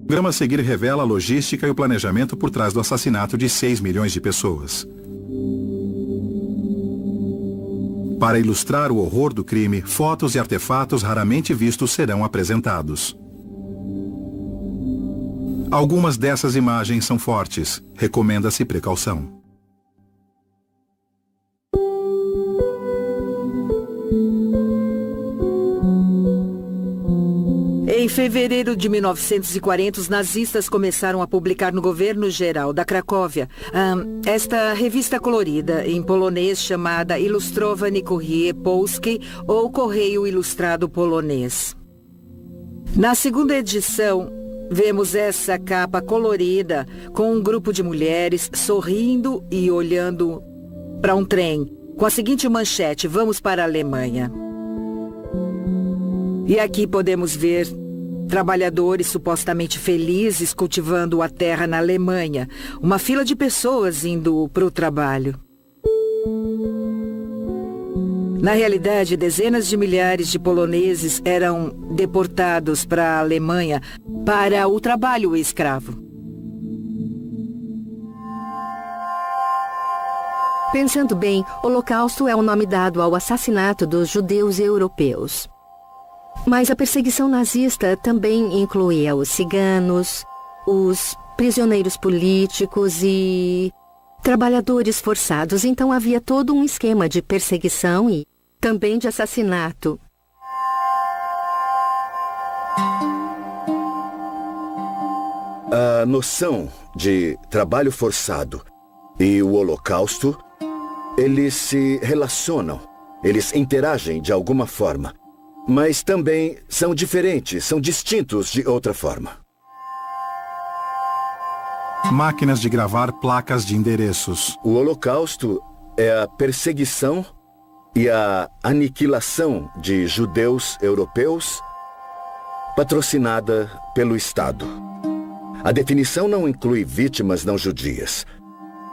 O programa a seguir revela a logística e o planejamento por trás do assassinato de 6 milhões de pessoas. Para ilustrar o horror do crime, fotos e artefatos raramente vistos serão apresentados. Algumas dessas imagens são fortes. Recomenda-se precaução. Em fevereiro de 1940, os nazistas começaram a publicar no governo geral da Cracóvia esta revista colorida, em polonês, chamada Ilustrowany Courrier Polski, ou Correio Ilustrado Polonês. Na segunda edição, vemos essa capa colorida com um grupo de mulheres sorrindo e olhando para um trem, com a seguinte manchete: "Vamos para a Alemanha". E aqui podemos ver trabalhadores supostamente felizes cultivando a terra na Alemanha. Uma fila de pessoas indo para o trabalho. Na realidade, dezenas de milhares de poloneses eram deportados para a Alemanha para o trabalho escravo. Pensando bem, Holocausto é o nome dado ao assassinato dos judeus europeus. Mas a perseguição nazista também incluía os ciganos, os prisioneiros políticos e trabalhadores forçados. Então havia todo um esquema de perseguição e também de assassinato. A noção de trabalho forçado e o Holocausto, eles se relacionam, eles interagem de alguma forma. Mas também são diferentes, são distintos de outra forma. Máquinas de gravar placas de endereços. O Holocausto é a perseguição e a aniquilação de judeus europeus patrocinada pelo Estado. A definição não inclui vítimas não judias.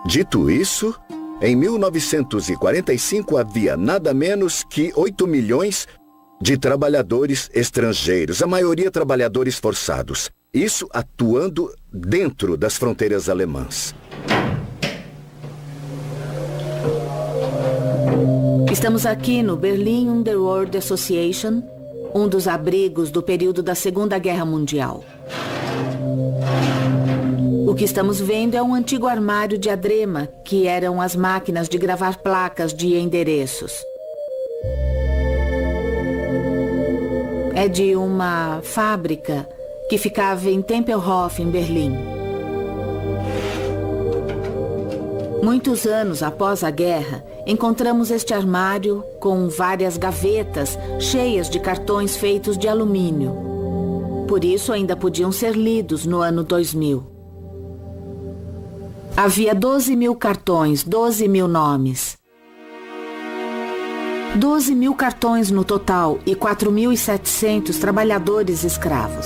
Dito isso, em 1945 havia nada menos que 8 milhões de trabalhadores estrangeiros, a maioria trabalhadores forçados. Isso atuando dentro das fronteiras alemãs. Estamos aqui no Berlin Underworld Association, um dos abrigos do período da Segunda Guerra Mundial. O que estamos vendo é um antigo armário de adrema, que eram as máquinas de gravar placas de endereços. É de uma fábrica que ficava em Tempelhof, em Berlim. Muitos anos após a guerra, encontramos este armário com várias gavetas cheias de cartões feitos de alumínio. Por isso ainda podiam ser lidos no ano 2000. Havia 12.000 cartões, 12.000 nomes. 12.000 cartões no total e 4.700 trabalhadores escravos.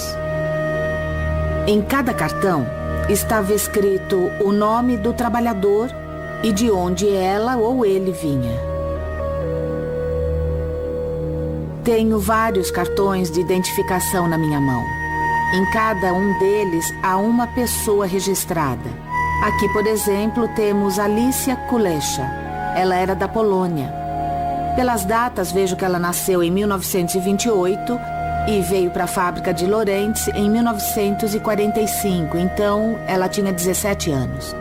Em cada cartão estava escrito o nome do trabalhador e de onde ela ou ele vinha. Tenho vários cartões de identificação na minha mão. Em cada um deles há uma pessoa registrada. Aqui, por exemplo, temos Alicia Kulesza. Ela era da Polônia. Pelas datas, vejo que ela nasceu em 1928 e veio para a fábrica de Lorentz em 1945. Então, ela tinha 17 anos.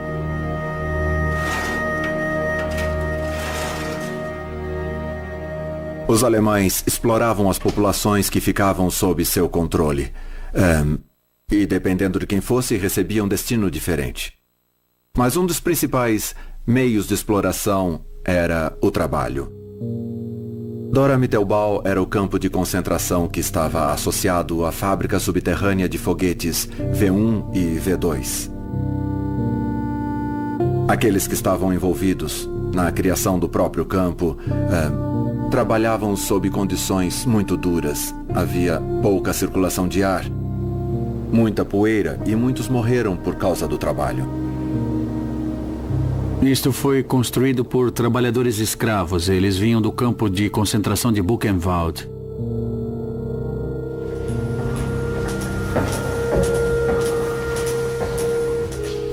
Os alemães exploravam as populações que ficavam sob seu controle. E, dependendo de quem fosse, recebiam destino diferente. Mas um dos principais meios de exploração era o trabalho. Dora Mittelbau era o campo de concentração que estava associado à fábrica subterrânea de foguetes V1 e V2. Aqueles que estavam envolvidos na criação do próprio campo trabalhavam sob condições muito duras. Havia pouca circulação de ar, muita poeira e muitos morreram por causa do trabalho. Isto foi construído por trabalhadores escravos. Eles vinham do campo de concentração de Buchenwald.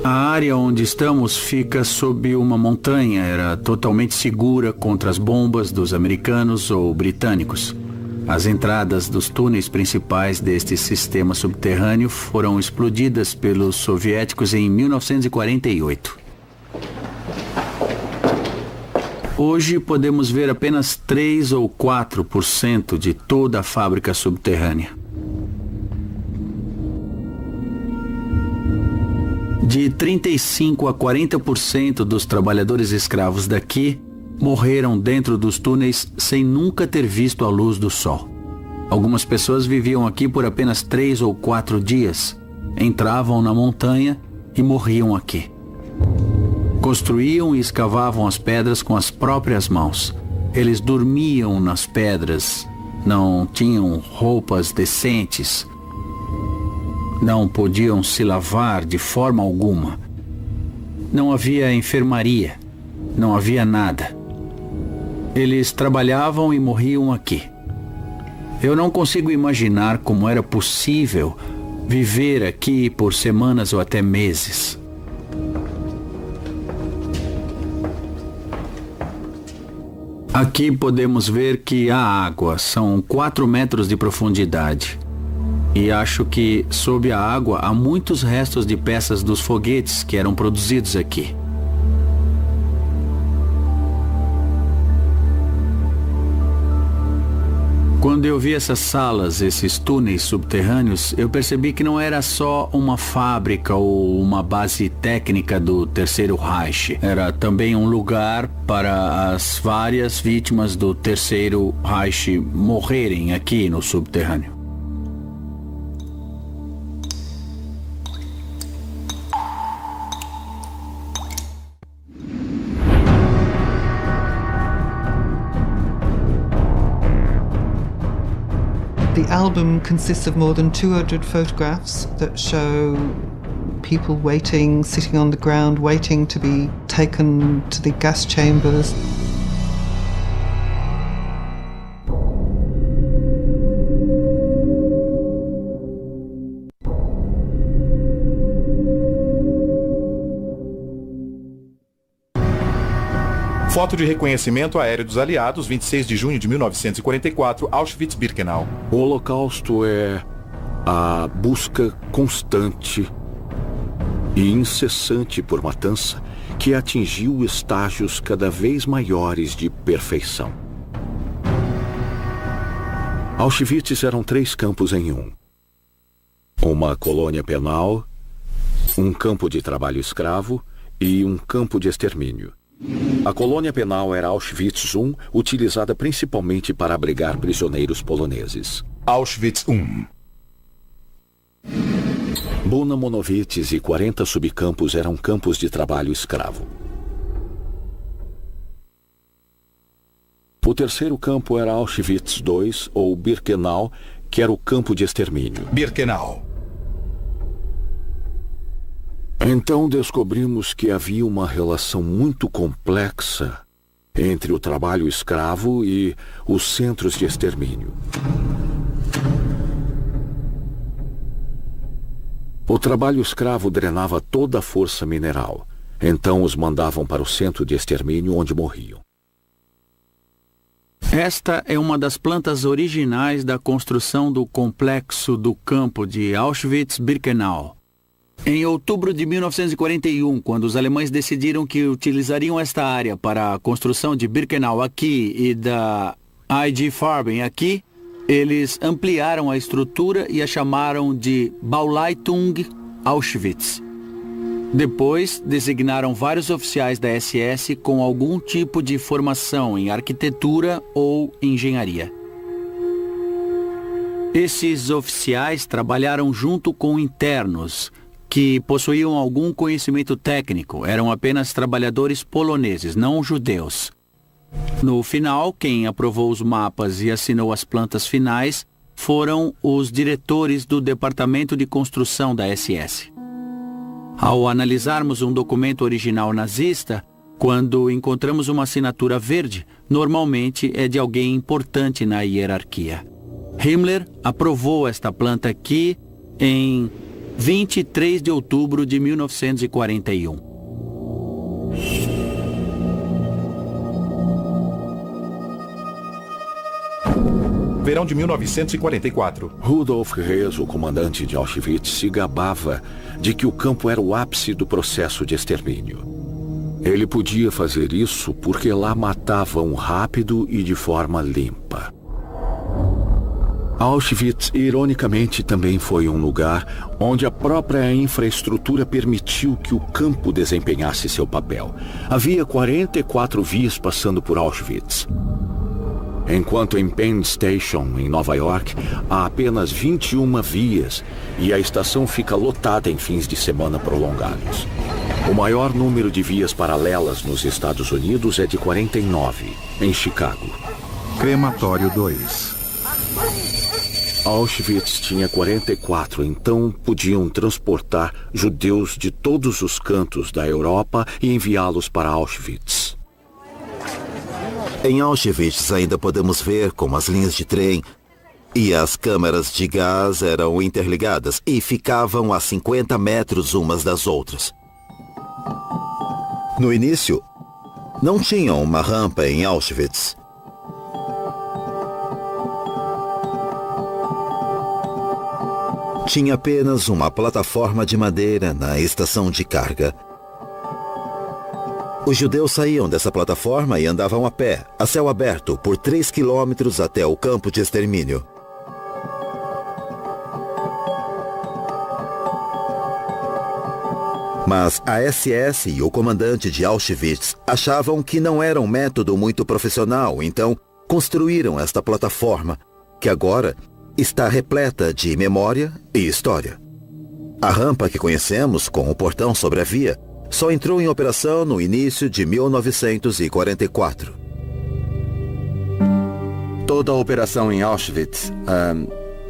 A área onde estamos fica sob uma montanha. Era totalmente segura contra as bombas dos americanos ou britânicos. As entradas dos túneis principais deste sistema subterrâneo foram explodidas pelos soviéticos em 1948. Hoje podemos ver apenas 3 ou 4% de toda a fábrica subterrânea. De 35 a 40% dos trabalhadores escravos daqui morreram dentro dos túneis sem nunca ter visto a luz do sol. Algumas pessoas viviam aqui por apenas 3 ou 4 dias. Entravam na montanha e morriam aqui. Construíam e escavavam as pedras com as próprias mãos. Eles dormiam nas pedras, não tinham roupas decentes, não podiam se lavar de forma alguma. Não havia enfermaria, não havia nada. Eles trabalhavam e morriam aqui. Eu não consigo imaginar como era possível viver aqui por semanas ou até meses. Aqui podemos ver que há água, são 4 metros de profundidade. E acho que sob a água há muitos restos de peças dos foguetes que eram produzidos aqui. Quando eu vi essas salas, esses túneis subterrâneos, eu percebi que não era só uma fábrica ou uma base técnica do Terceiro Reich. Era também um lugar para as várias vítimas do Terceiro Reich morrerem aqui no subterrâneo. The album consists of more than 200 photographs that show people waiting, sitting on the ground, waiting to be taken to the gas chambers. Foto de reconhecimento aéreo dos aliados, 26 de junho de 1944, Auschwitz-Birkenau. O Holocausto é a busca constante e incessante por matança que atingiu estágios cada vez maiores de perfeição. Auschwitz eram 3 campos em um. Uma colônia penal, um campo de trabalho escravo e um campo de extermínio. A colônia penal era Auschwitz I, utilizada principalmente para abrigar prisioneiros poloneses. Auschwitz I. Buna Monowitz e 40 subcampos eram campos de trabalho escravo. O terceiro campo era Auschwitz II, ou Birkenau, que era o campo de extermínio. Birkenau. Então descobrimos que havia uma relação muito complexa entre o trabalho escravo e os centros de extermínio. O trabalho escravo drenava toda a força mineral. Então os mandavam para o centro de extermínio, onde morriam. Esta é uma das plantas originais da construção do complexo do campo de Auschwitz-Birkenau. Em outubro de 1941, quando os alemães decidiram que utilizariam esta área para a construção de Birkenau aqui e da IG Farben aqui, eles ampliaram a estrutura e a chamaram de Bauleitung Auschwitz. Depois, designaram vários oficiais da SS com algum tipo de formação em arquitetura ou engenharia. Esses oficiais trabalharam junto com internos, que possuíam algum conhecimento técnico, eram apenas trabalhadores poloneses, não judeus. No final, quem aprovou os mapas e assinou as plantas finais foram os diretores do Departamento de Construção da SS. Ao analisarmos um documento original nazista, quando encontramos uma assinatura verde, normalmente é de alguém importante na hierarquia. Himmler aprovou esta planta aqui em 23 de outubro de 1941. Verão de 1944. Rudolf Hess, o comandante de Auschwitz, se gabava de que o campo era o ápice do processo de extermínio. Ele podia fazer isso porque lá matavam rápido e de forma limpa. Auschwitz, ironicamente, também foi um lugar onde a própria infraestrutura permitiu que o campo desempenhasse seu papel. Havia 44 vias passando por Auschwitz. Enquanto em Penn Station, em Nova York, há apenas 21 vias e a estação fica lotada em fins de semana prolongados. O maior número de vias paralelas nos Estados Unidos é de 49, em Chicago. Crematório 2. Auschwitz tinha 44, então podiam transportar judeus de todos os cantos da Europa e enviá-los para Auschwitz. Em Auschwitz ainda podemos ver como as linhas de trem e as câmaras de gás eram interligadas e ficavam a 50 metros umas das outras. No início, não tinham uma rampa em Auschwitz. Tinha apenas uma plataforma de madeira na estação de carga. Os judeus saíam dessa plataforma e andavam a pé, a céu aberto, por 3 quilômetros até o campo de extermínio. Mas a SS e o comandante de Auschwitz achavam que não era um método muito profissional, então construíram esta plataforma, que agora está repleta de memória e história. A rampa que conhecemos, com o portão sobre a via, só entrou em operação no início de 1944. Toda a operação em Auschwitz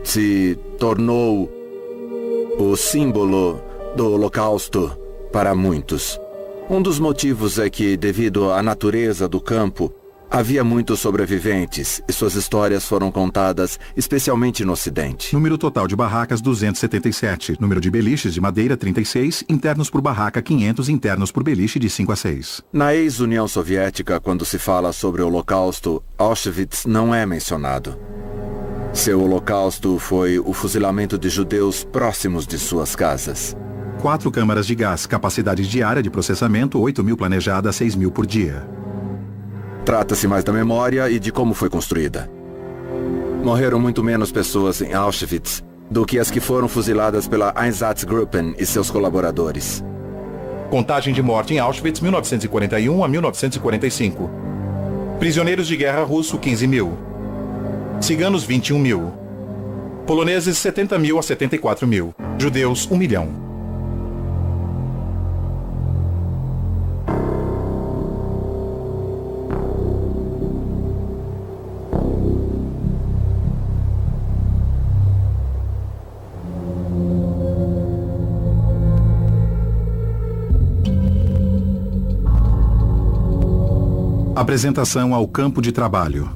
se tornou o símbolo do Holocausto para muitos. Um dos motivos é que, devido à natureza do campo, havia muitos sobreviventes e suas histórias foram contadas especialmente no Ocidente. Número total de barracas 277. Número de beliches de madeira 36. Internos por barraca 500. Internos por beliche de 5 a 6. Na ex-União Soviética, quando se fala sobre o Holocausto, Auschwitz não é mencionado. Seu holocausto foi o fuzilamento de judeus próximos de suas casas. 4 câmaras de gás. Capacidade diária de processamento 8.000 planejada, 6.000 por dia. Trata-se mais da memória e de como foi construída. Morreram muito menos pessoas em Auschwitz do que as que foram fuziladas pela Einsatzgruppen e seus colaboradores. Contagem de morte em Auschwitz, 1941 a 1945. Prisioneiros de guerra russo, 15.000. Ciganos, 21.000. Poloneses, 70.000 a 74.000. Judeus, 1 milhão. Apresentação ao campo de trabalho.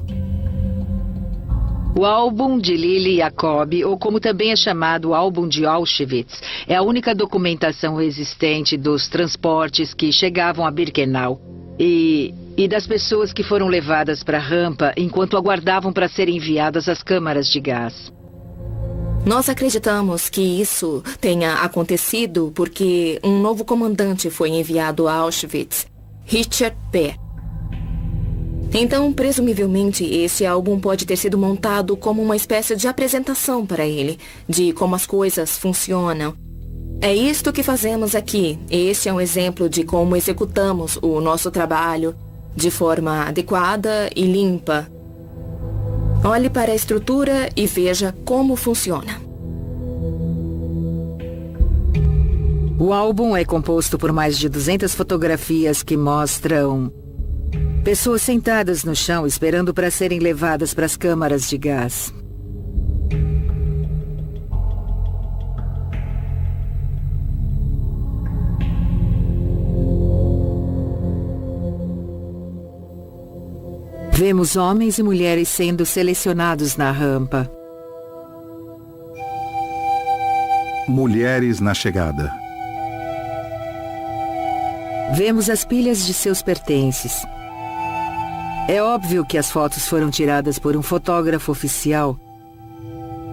O álbum de Lili Jacob, ou como também é chamado o álbum de Auschwitz, é a única documentação existente dos transportes que chegavam a Birkenau e das pessoas que foram levadas para a rampa enquanto aguardavam para serem enviadas às câmaras de gás. Nós acreditamos que isso tenha acontecido porque um novo comandante foi enviado a Auschwitz, Richard P. Então, presumivelmente, esse álbum pode ter sido montado como uma espécie de apresentação para ele, de como as coisas funcionam. É isto que fazemos aqui. Este é um exemplo de como executamos o nosso trabalho de forma adequada e limpa. Olhe para a estrutura e veja como funciona. O álbum é composto por mais de 200 fotografias que mostram pessoas sentadas no chão esperando para serem levadas para as câmaras de gás. Vemos homens e mulheres sendo selecionados na rampa. Mulheres na chegada. Vemos as pilhas de seus pertences. É óbvio que as fotos foram tiradas por um fotógrafo oficial,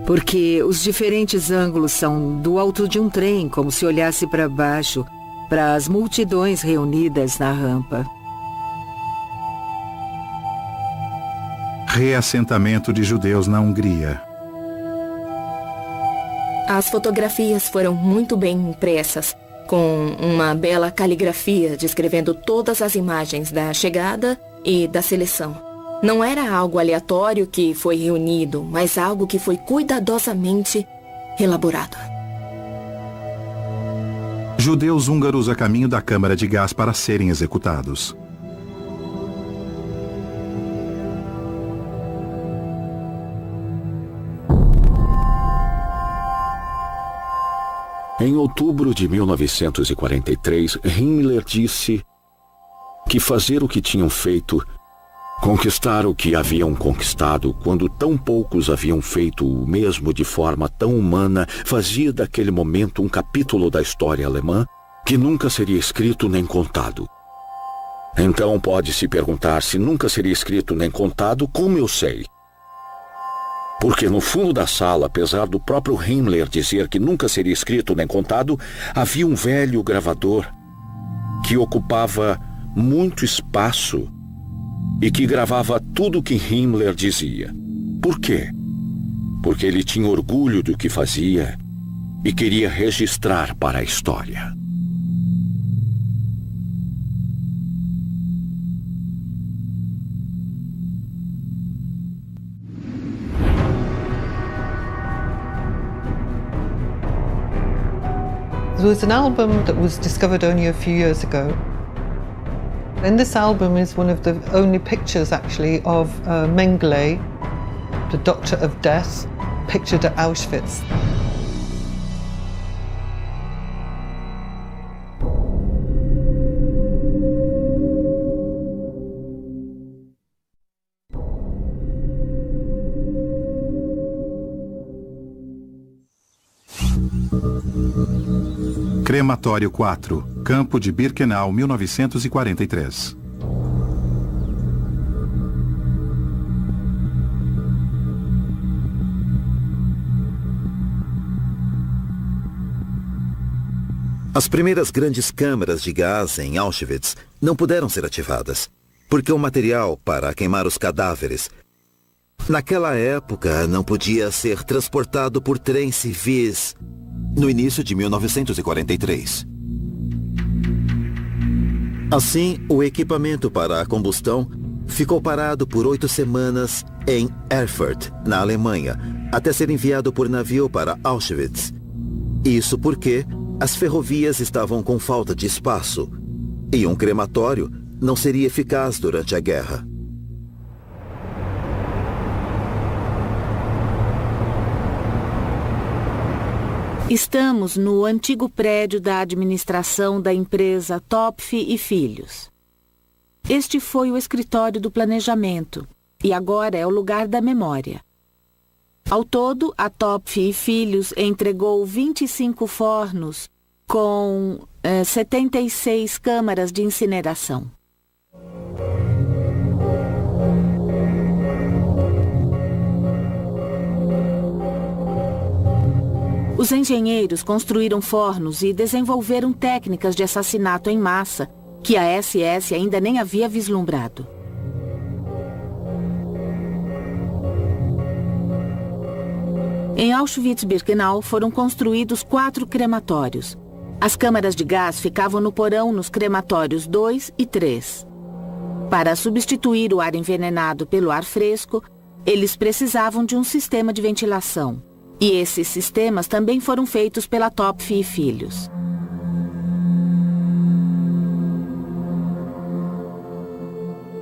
porque os diferentes ângulos são do alto de um trem, como se olhasse para baixo, para as multidões reunidas na rampa. Reassentamento de judeus na Hungria. As fotografias foram muito bem impressas, com uma bela caligrafia descrevendo todas as imagens da chegada e da seleção. Não era algo aleatório que foi reunido, mas algo que foi cuidadosamente elaborado. Judeus húngaros a caminho da câmara de gás para serem executados. Em outubro de 1943, Himmler disse que fazer o que tinham feito, conquistar o que haviam conquistado, quando tão poucos haviam feito o mesmo de forma tão humana, fazia daquele momento um capítulo da história alemã que nunca seria escrito nem contado. Então pode-se perguntar se nunca seria escrito nem contado, como eu sei? Porque no fundo da sala, apesar do próprio Himmler dizer que nunca seria escrito nem contado, havia um velho gravador que ocupava muito espaço e que gravava tudo o que Himmler dizia. Por quê? Porque ele tinha orgulho do que fazia e queria registrar para a história. There was an album that was discovered only a few years ago. And this album is one of the only pictures actually of Mengele, the Doctor of Death, pictured at Auschwitz. Crematório 4, Campo de Birkenau, 1943. As primeiras grandes câmaras de gás em Auschwitz não puderam ser ativadas, porque o material para queimar os cadáveres naquela época não podia ser transportado por trens civis no início de 1943. Assim, o equipamento para a combustão ficou parado por 8 semanas em Erfurt, na Alemanha, até ser enviado por navio para Auschwitz. Isso porque as ferrovias estavam com falta de espaço e um crematório não seria eficaz durante a guerra. Estamos no antigo prédio da administração da empresa Topf e Filhos. Este foi o escritório do planejamento e agora é o lugar da memória. Ao todo, a Topf e Filhos entregou 25 fornos com 76 câmaras de incineração. Os engenheiros construíram fornos e desenvolveram técnicas de assassinato em massa que a SS ainda nem havia vislumbrado. Em Auschwitz-Birkenau foram construídos 4 crematórios. As câmaras de gás ficavam no porão nos crematórios 2 e 3. Para substituir o ar envenenado pelo ar fresco, eles precisavam de um sistema de ventilação. E esses sistemas também foram feitos pela Topf e Filhos.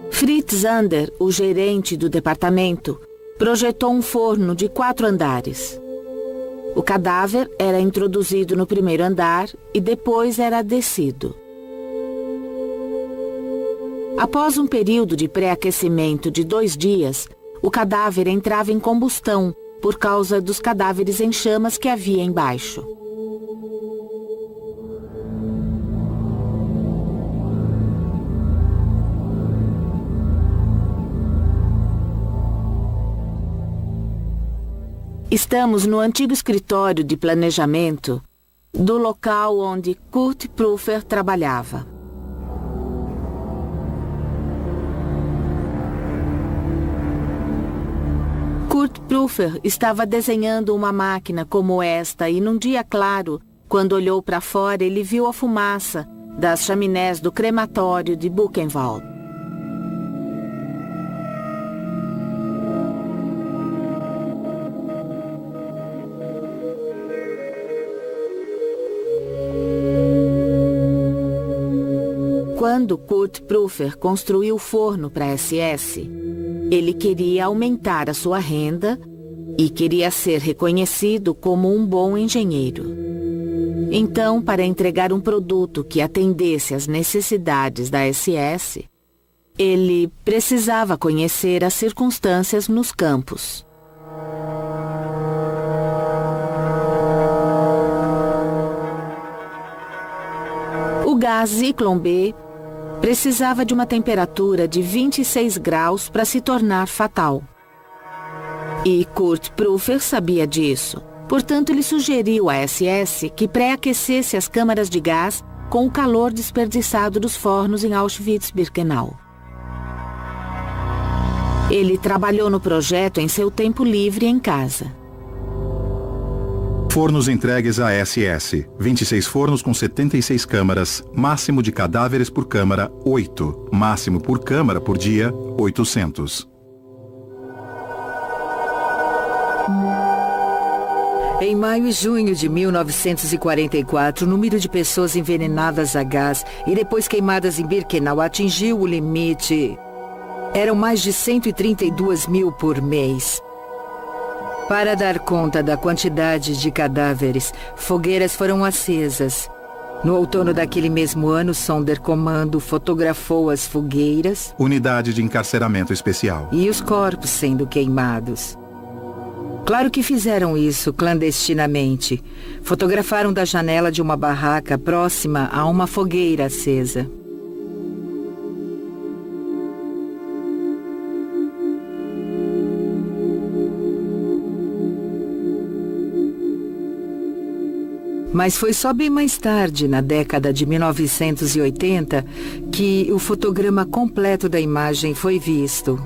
Fritz Zander, o gerente do departamento, projetou um forno de 4 andares. O cadáver era introduzido no primeiro andar e depois era descido. Após um período de pré-aquecimento de 2 dias, o cadáver entrava em combustão por causa dos cadáveres em chamas que havia embaixo. Estamos no antigo escritório de planejamento do local onde Kurt Prüfer trabalhava. Kurt Prüfer estava desenhando uma máquina como esta e num dia claro, quando olhou para fora, ele viu a fumaça das chaminés do crematório de Buchenwald. Quando Kurt Prüfer construiu o forno para a SS, ele queria aumentar a sua renda e queria ser reconhecido como um bom engenheiro. Então, para entregar um produto que atendesse às necessidades da SS, ele precisava conhecer as circunstâncias nos campos. O gás Zyklon B precisava de uma temperatura de 26 graus para se tornar fatal. E Kurt Prüfer sabia disso. Portanto, ele sugeriu à SS que pré-aquecesse as câmaras de gás com o calor desperdiçado dos fornos em Auschwitz-Birkenau. Ele trabalhou no projeto em seu tempo livre em casa. Fornos entregues à SS. 26 fornos com 76 câmaras. Máximo de cadáveres por câmara, 8. Máximo por câmara por dia, 800. Em maio e junho de 1944, o número de pessoas envenenadas a gás e depois queimadas em Birkenau atingiu o limite. Eram mais de 132 mil por mês. Para dar conta da quantidade de cadáveres, fogueiras foram acesas. No outono daquele mesmo ano, Sonderkommando fotografou as fogueiras, Unidade de encarceramento especial, e os corpos sendo queimados. Claro que fizeram isso clandestinamente. Fotografaram da janela de uma barraca próxima a uma fogueira acesa. Mas foi só bem mais tarde, na década de 1980, que o fotograma completo da imagem foi visto.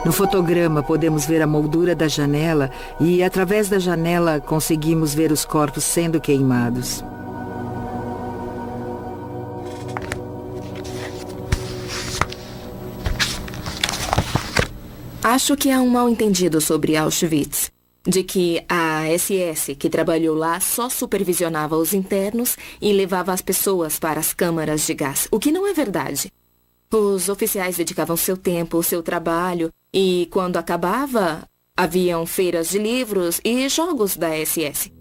No fotograma podemos ver a moldura da janela e, através da janela, conseguimos ver os corpos sendo queimados. Acho que há um mal-entendido sobre Auschwitz, de que a SS que trabalhou lá só supervisionava os internos e levava as pessoas para as câmaras de gás, o que não é verdade. Os oficiais dedicavam seu tempo, seu trabalho, e quando acabava, haviam feiras de livros e jogos da SS.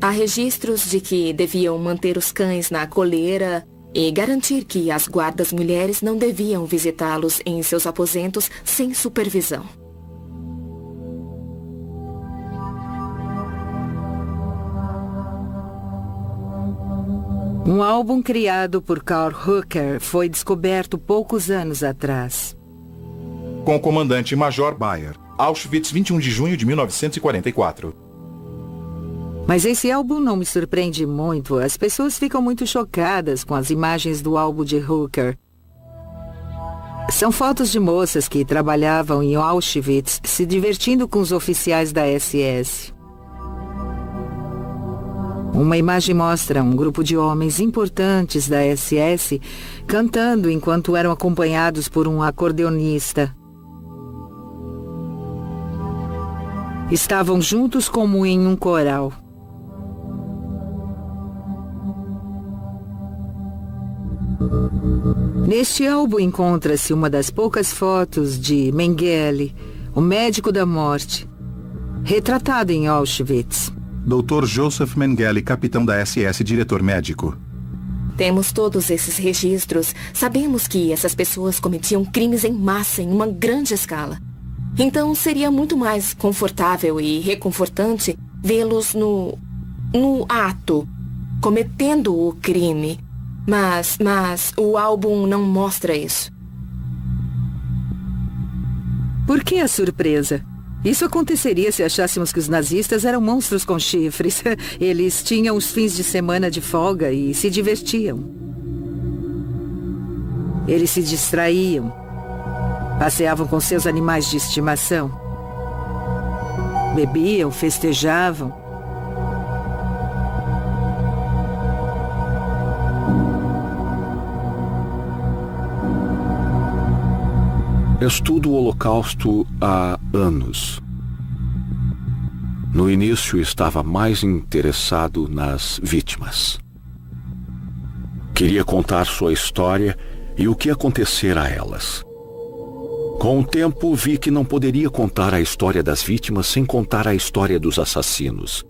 Há registros de que deviam manter os cães na coleira e garantir que as guardas mulheres não deviam visitá-los em seus aposentos sem supervisão. Um álbum criado por Karl Hooker foi descoberto poucos anos atrás. Com o comandante-major Bayer, Auschwitz, 21 de junho de 1944. Mas esse álbum não me surpreende muito. As pessoas ficam muito chocadas com as imagens do álbum de Hooker. São fotos de moças que trabalhavam em Auschwitz se divertindo com os oficiais da SS. Uma imagem mostra um grupo de homens importantes da SS cantando enquanto eram acompanhados por um acordeonista. Estavam juntos como em um coral. Neste álbum encontra-se uma das poucas fotos de Mengele, o médico da morte, retratado em Auschwitz. Dr. Joseph Mengele, capitão da SS, diretor médico. Temos todos esses registros. Sabemos que essas pessoas cometiam crimes em massa em uma grande escala. Então seria muito mais confortável e reconfortante vê-los no ato, cometendo o crime. Mas o álbum não mostra isso. Por que a surpresa? Isso aconteceria se achássemos que os nazistas eram monstros com chifres. Eles tinham os fins de semana de folga e se divertiam. Eles se distraíam. Passeavam com seus animais de estimação. Bebiam, festejavam. Estudo o Holocausto há anos. No início estava mais interessado nas vítimas. Queria contar sua história e o que acontecera a elas. Com o tempo, vi que não poderia contar a história das vítimas sem contar a história dos assassinos.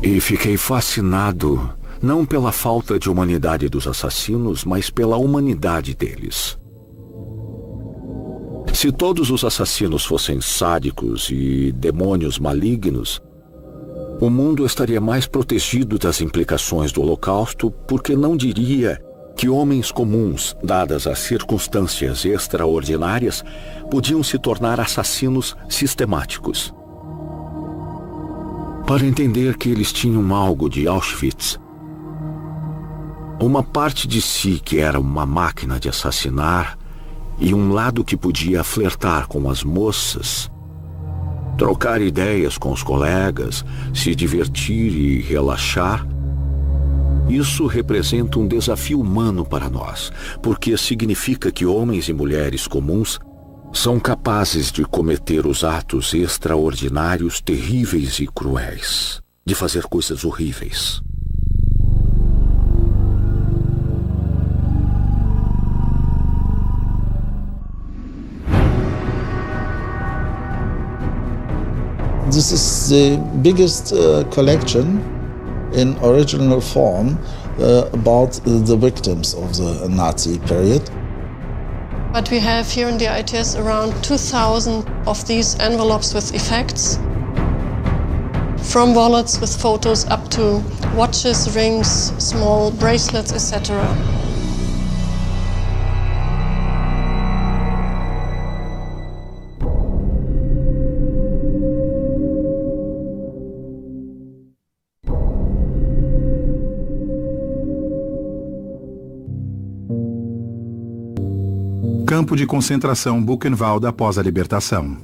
E fiquei fascinado, não pela falta de humanidade dos assassinos, mas pela humanidade deles. Se todos os assassinos fossem sádicos e demônios malignos, o mundo estaria mais protegido das implicações do Holocausto, porque não diria que homens comuns, dadas as circunstâncias extraordinárias, podiam se tornar assassinos sistemáticos. Para entender que eles tinham algo de Auschwitz, uma parte de si que era uma máquina de assassinar e um lado que podia flertar com as moças, trocar ideias com os colegas, se divertir e relaxar. Isso representa um desafio humano para nós, porque significa que homens e mulheres comuns são capazes de cometer os atos extraordinários, terríveis e cruéis, de fazer coisas horríveis. This is the biggest collection in original form about the victims of the Nazi period. But we have here in the ITS around 2,000 of these envelopes with effects, from wallets with photos up to watches, rings, small bracelets, etc. Campo de concentração Buchenwald após a libertação.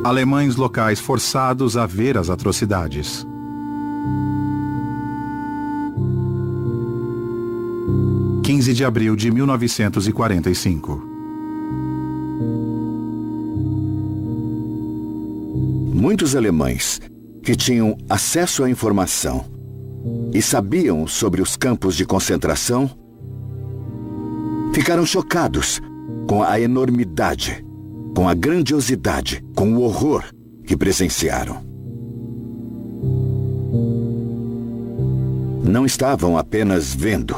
Alemães locais forçados a ver as atrocidades. – 15 de abril de 1945. Muitos alemães que tinham acesso à informação e sabiam sobre os campos de concentração ficaram chocados com a enormidade, com a grandiosidade, com o horror que presenciaram. Não estavam apenas vendo,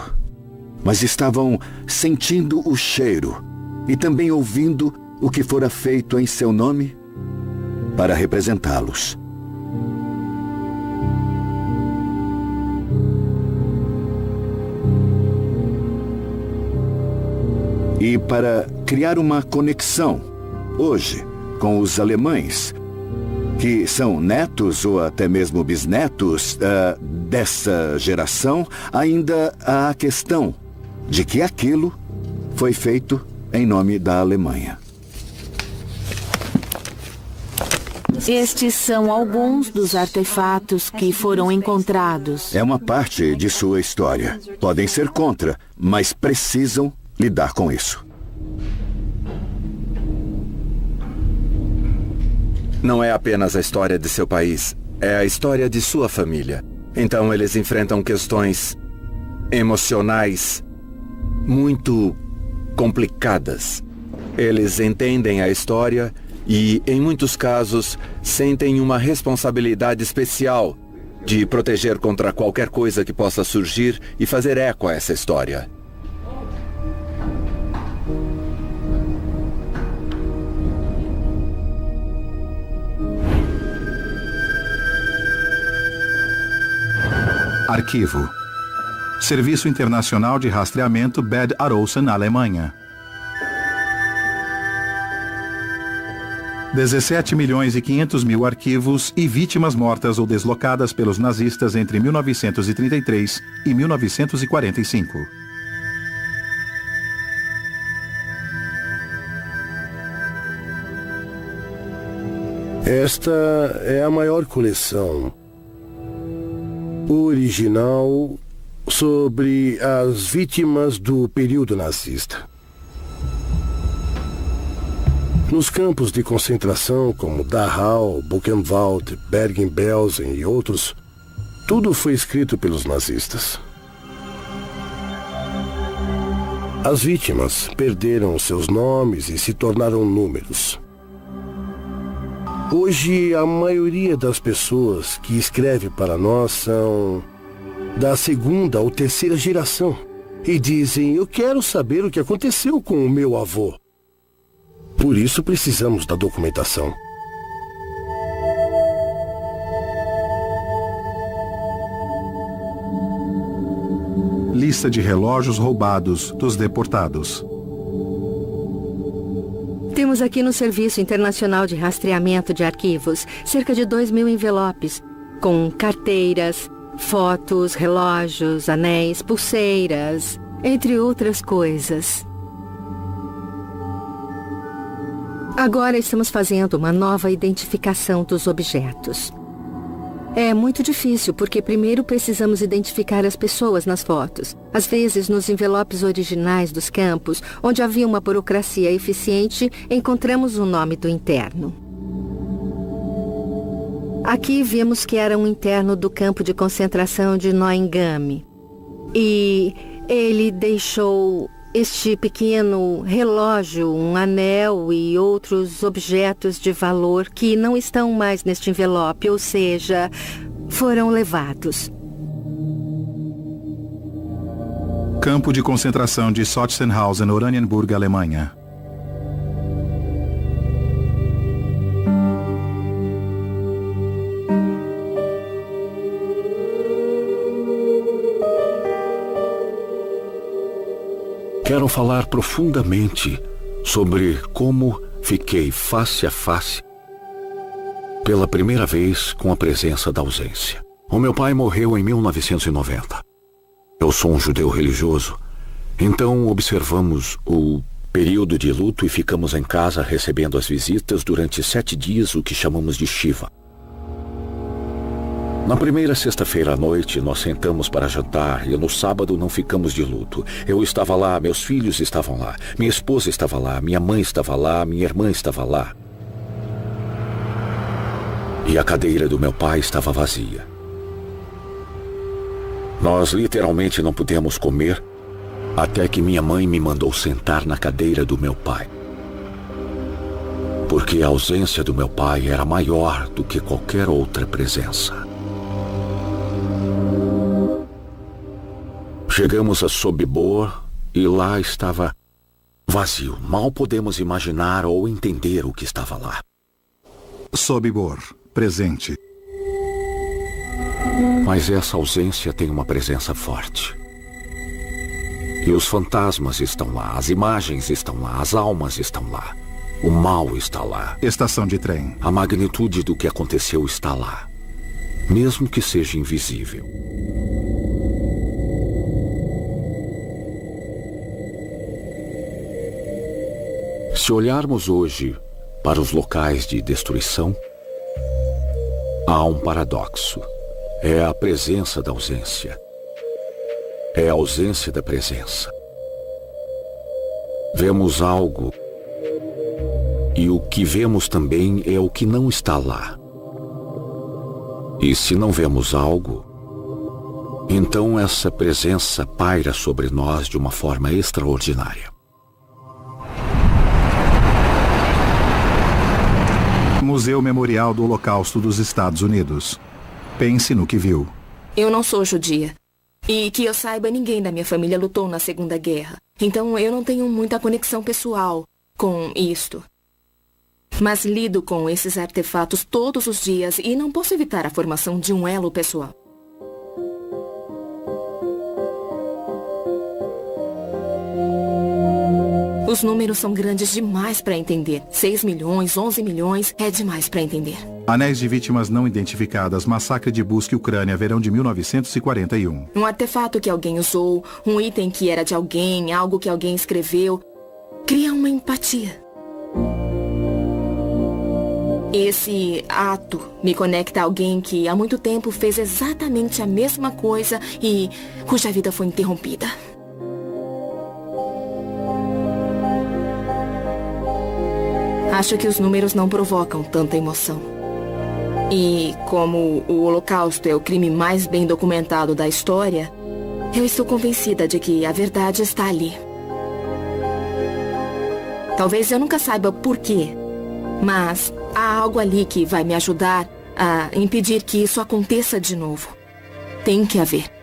mas estavam sentindo o cheiro e também ouvindo o que fora feito em seu nome para representá-los. E para criar uma conexão, hoje, com os alemães, que são netos ou até mesmo bisnetos dessa geração, ainda há a questão de que aquilo foi feito em nome da Alemanha. Estes são alguns dos artefatos que foram encontrados. É uma parte de sua história. Podem ser contra, mas precisam lidar com isso. Não é apenas a história de seu país, é a história de sua família. Então eles enfrentam questões emocionais muito complicadas. Eles entendem a história e, em muitos casos, sentem uma responsabilidade especial de proteger contra qualquer coisa que possa surgir e fazer eco a essa história. Arquivo. Serviço Internacional de Rastreamento Bad Arolsen, Alemanha. 17.500.000 arquivos e vítimas mortas ou deslocadas pelos nazistas entre 1933 e 1945. Esta é a maior coleção original sobre as vítimas do período nazista. Nos campos de concentração como Dachau, Buchenwald, Bergen-Belsen e outros, tudo foi escrito pelos nazistas. As vítimas perderam seus nomes e se tornaram números. Hoje, a maioria das pessoas que escreve para nós são da segunda ou terceira geração e dizem: eu quero saber o que aconteceu com o meu avô. Por isso precisamos da documentação. Lista de relógios roubados dos deportados. Temos aqui no Serviço Internacional de Rastreamento de Arquivos cerca de 2.000 envelopes com carteiras, fotos, relógios, anéis, pulseiras, entre outras coisas. Agora estamos fazendo uma nova identificação dos objetos. É muito difícil porque primeiro precisamos identificar as pessoas nas fotos. Às vezes, nos envelopes originais dos campos, onde havia uma burocracia eficiente, encontramos o nome do interno. Aqui vemos que era um interno do campo de concentração de Neuengamme. E ele deixou este pequeno relógio, um anel e outros objetos de valor que não estão mais neste envelope, ou seja, foram levados. Campo de concentração de Sachsenhausen, Oranienburg, Alemanha. Quero falar profundamente sobre como fiquei face a face pela primeira vez com a presença da ausência. O meu pai morreu em 1990. Eu sou um judeu religioso, então observamos o período de luto e ficamos em casa recebendo as visitas durante 7 dias, o que chamamos de Shiva. Na primeira sexta-feira à noite, nós sentamos para jantar e no sábado não ficamos de luto. Eu estava lá, meus filhos estavam lá, minha esposa estava lá, minha mãe estava lá, minha irmã estava lá. E a cadeira do meu pai estava vazia. Nós literalmente não pudemos comer até que minha mãe me mandou sentar na cadeira do meu pai. Porque a ausência do meu pai era maior do que qualquer outra presença. Chegamos a Sobibor e lá estava vazio. Mal podemos imaginar ou entender o que estava lá. Sobibor, presente. Mas essa ausência tem uma presença forte. E os fantasmas estão lá, as imagens estão lá, as almas estão lá. O mal está lá. Estação de trem. A magnitude do que aconteceu está lá, mesmo que seja invisível. Se olharmos hoje para os locais de destruição, há um paradoxo. É a presença da ausência. É a ausência da presença. Vemos algo, e o que vemos também é o que não está lá. E se não vemos algo, então essa presença paira sobre nós de uma forma extraordinária. Museu Memorial do Holocausto dos Estados Unidos. Pense no que viu. Eu não sou judia. E que eu saiba, ninguém da minha família lutou na Segunda Guerra. Então eu não tenho muita conexão pessoal com isto. Mas lido com esses artefatos todos os dias e não posso evitar a formação de um elo pessoal. Os números são grandes demais para entender. 6 milhões, 11 milhões, é demais para entender. Anéis de vítimas não identificadas, massacre de Busque, Ucrânia, verão de 1941. Um artefato que alguém usou, um item que era de alguém, algo que alguém escreveu, cria uma empatia. Esse ato me conecta a alguém que há muito tempo fez exatamente a mesma coisa e cuja vida foi interrompida. Acho que os números não provocam tanta emoção. E como o Holocausto é o crime mais bem documentado da história, eu estou convencida de que a verdade está ali. Talvez eu nunca saiba por quê, mas há algo ali que vai me ajudar a impedir que isso aconteça de novo. Tem que haver.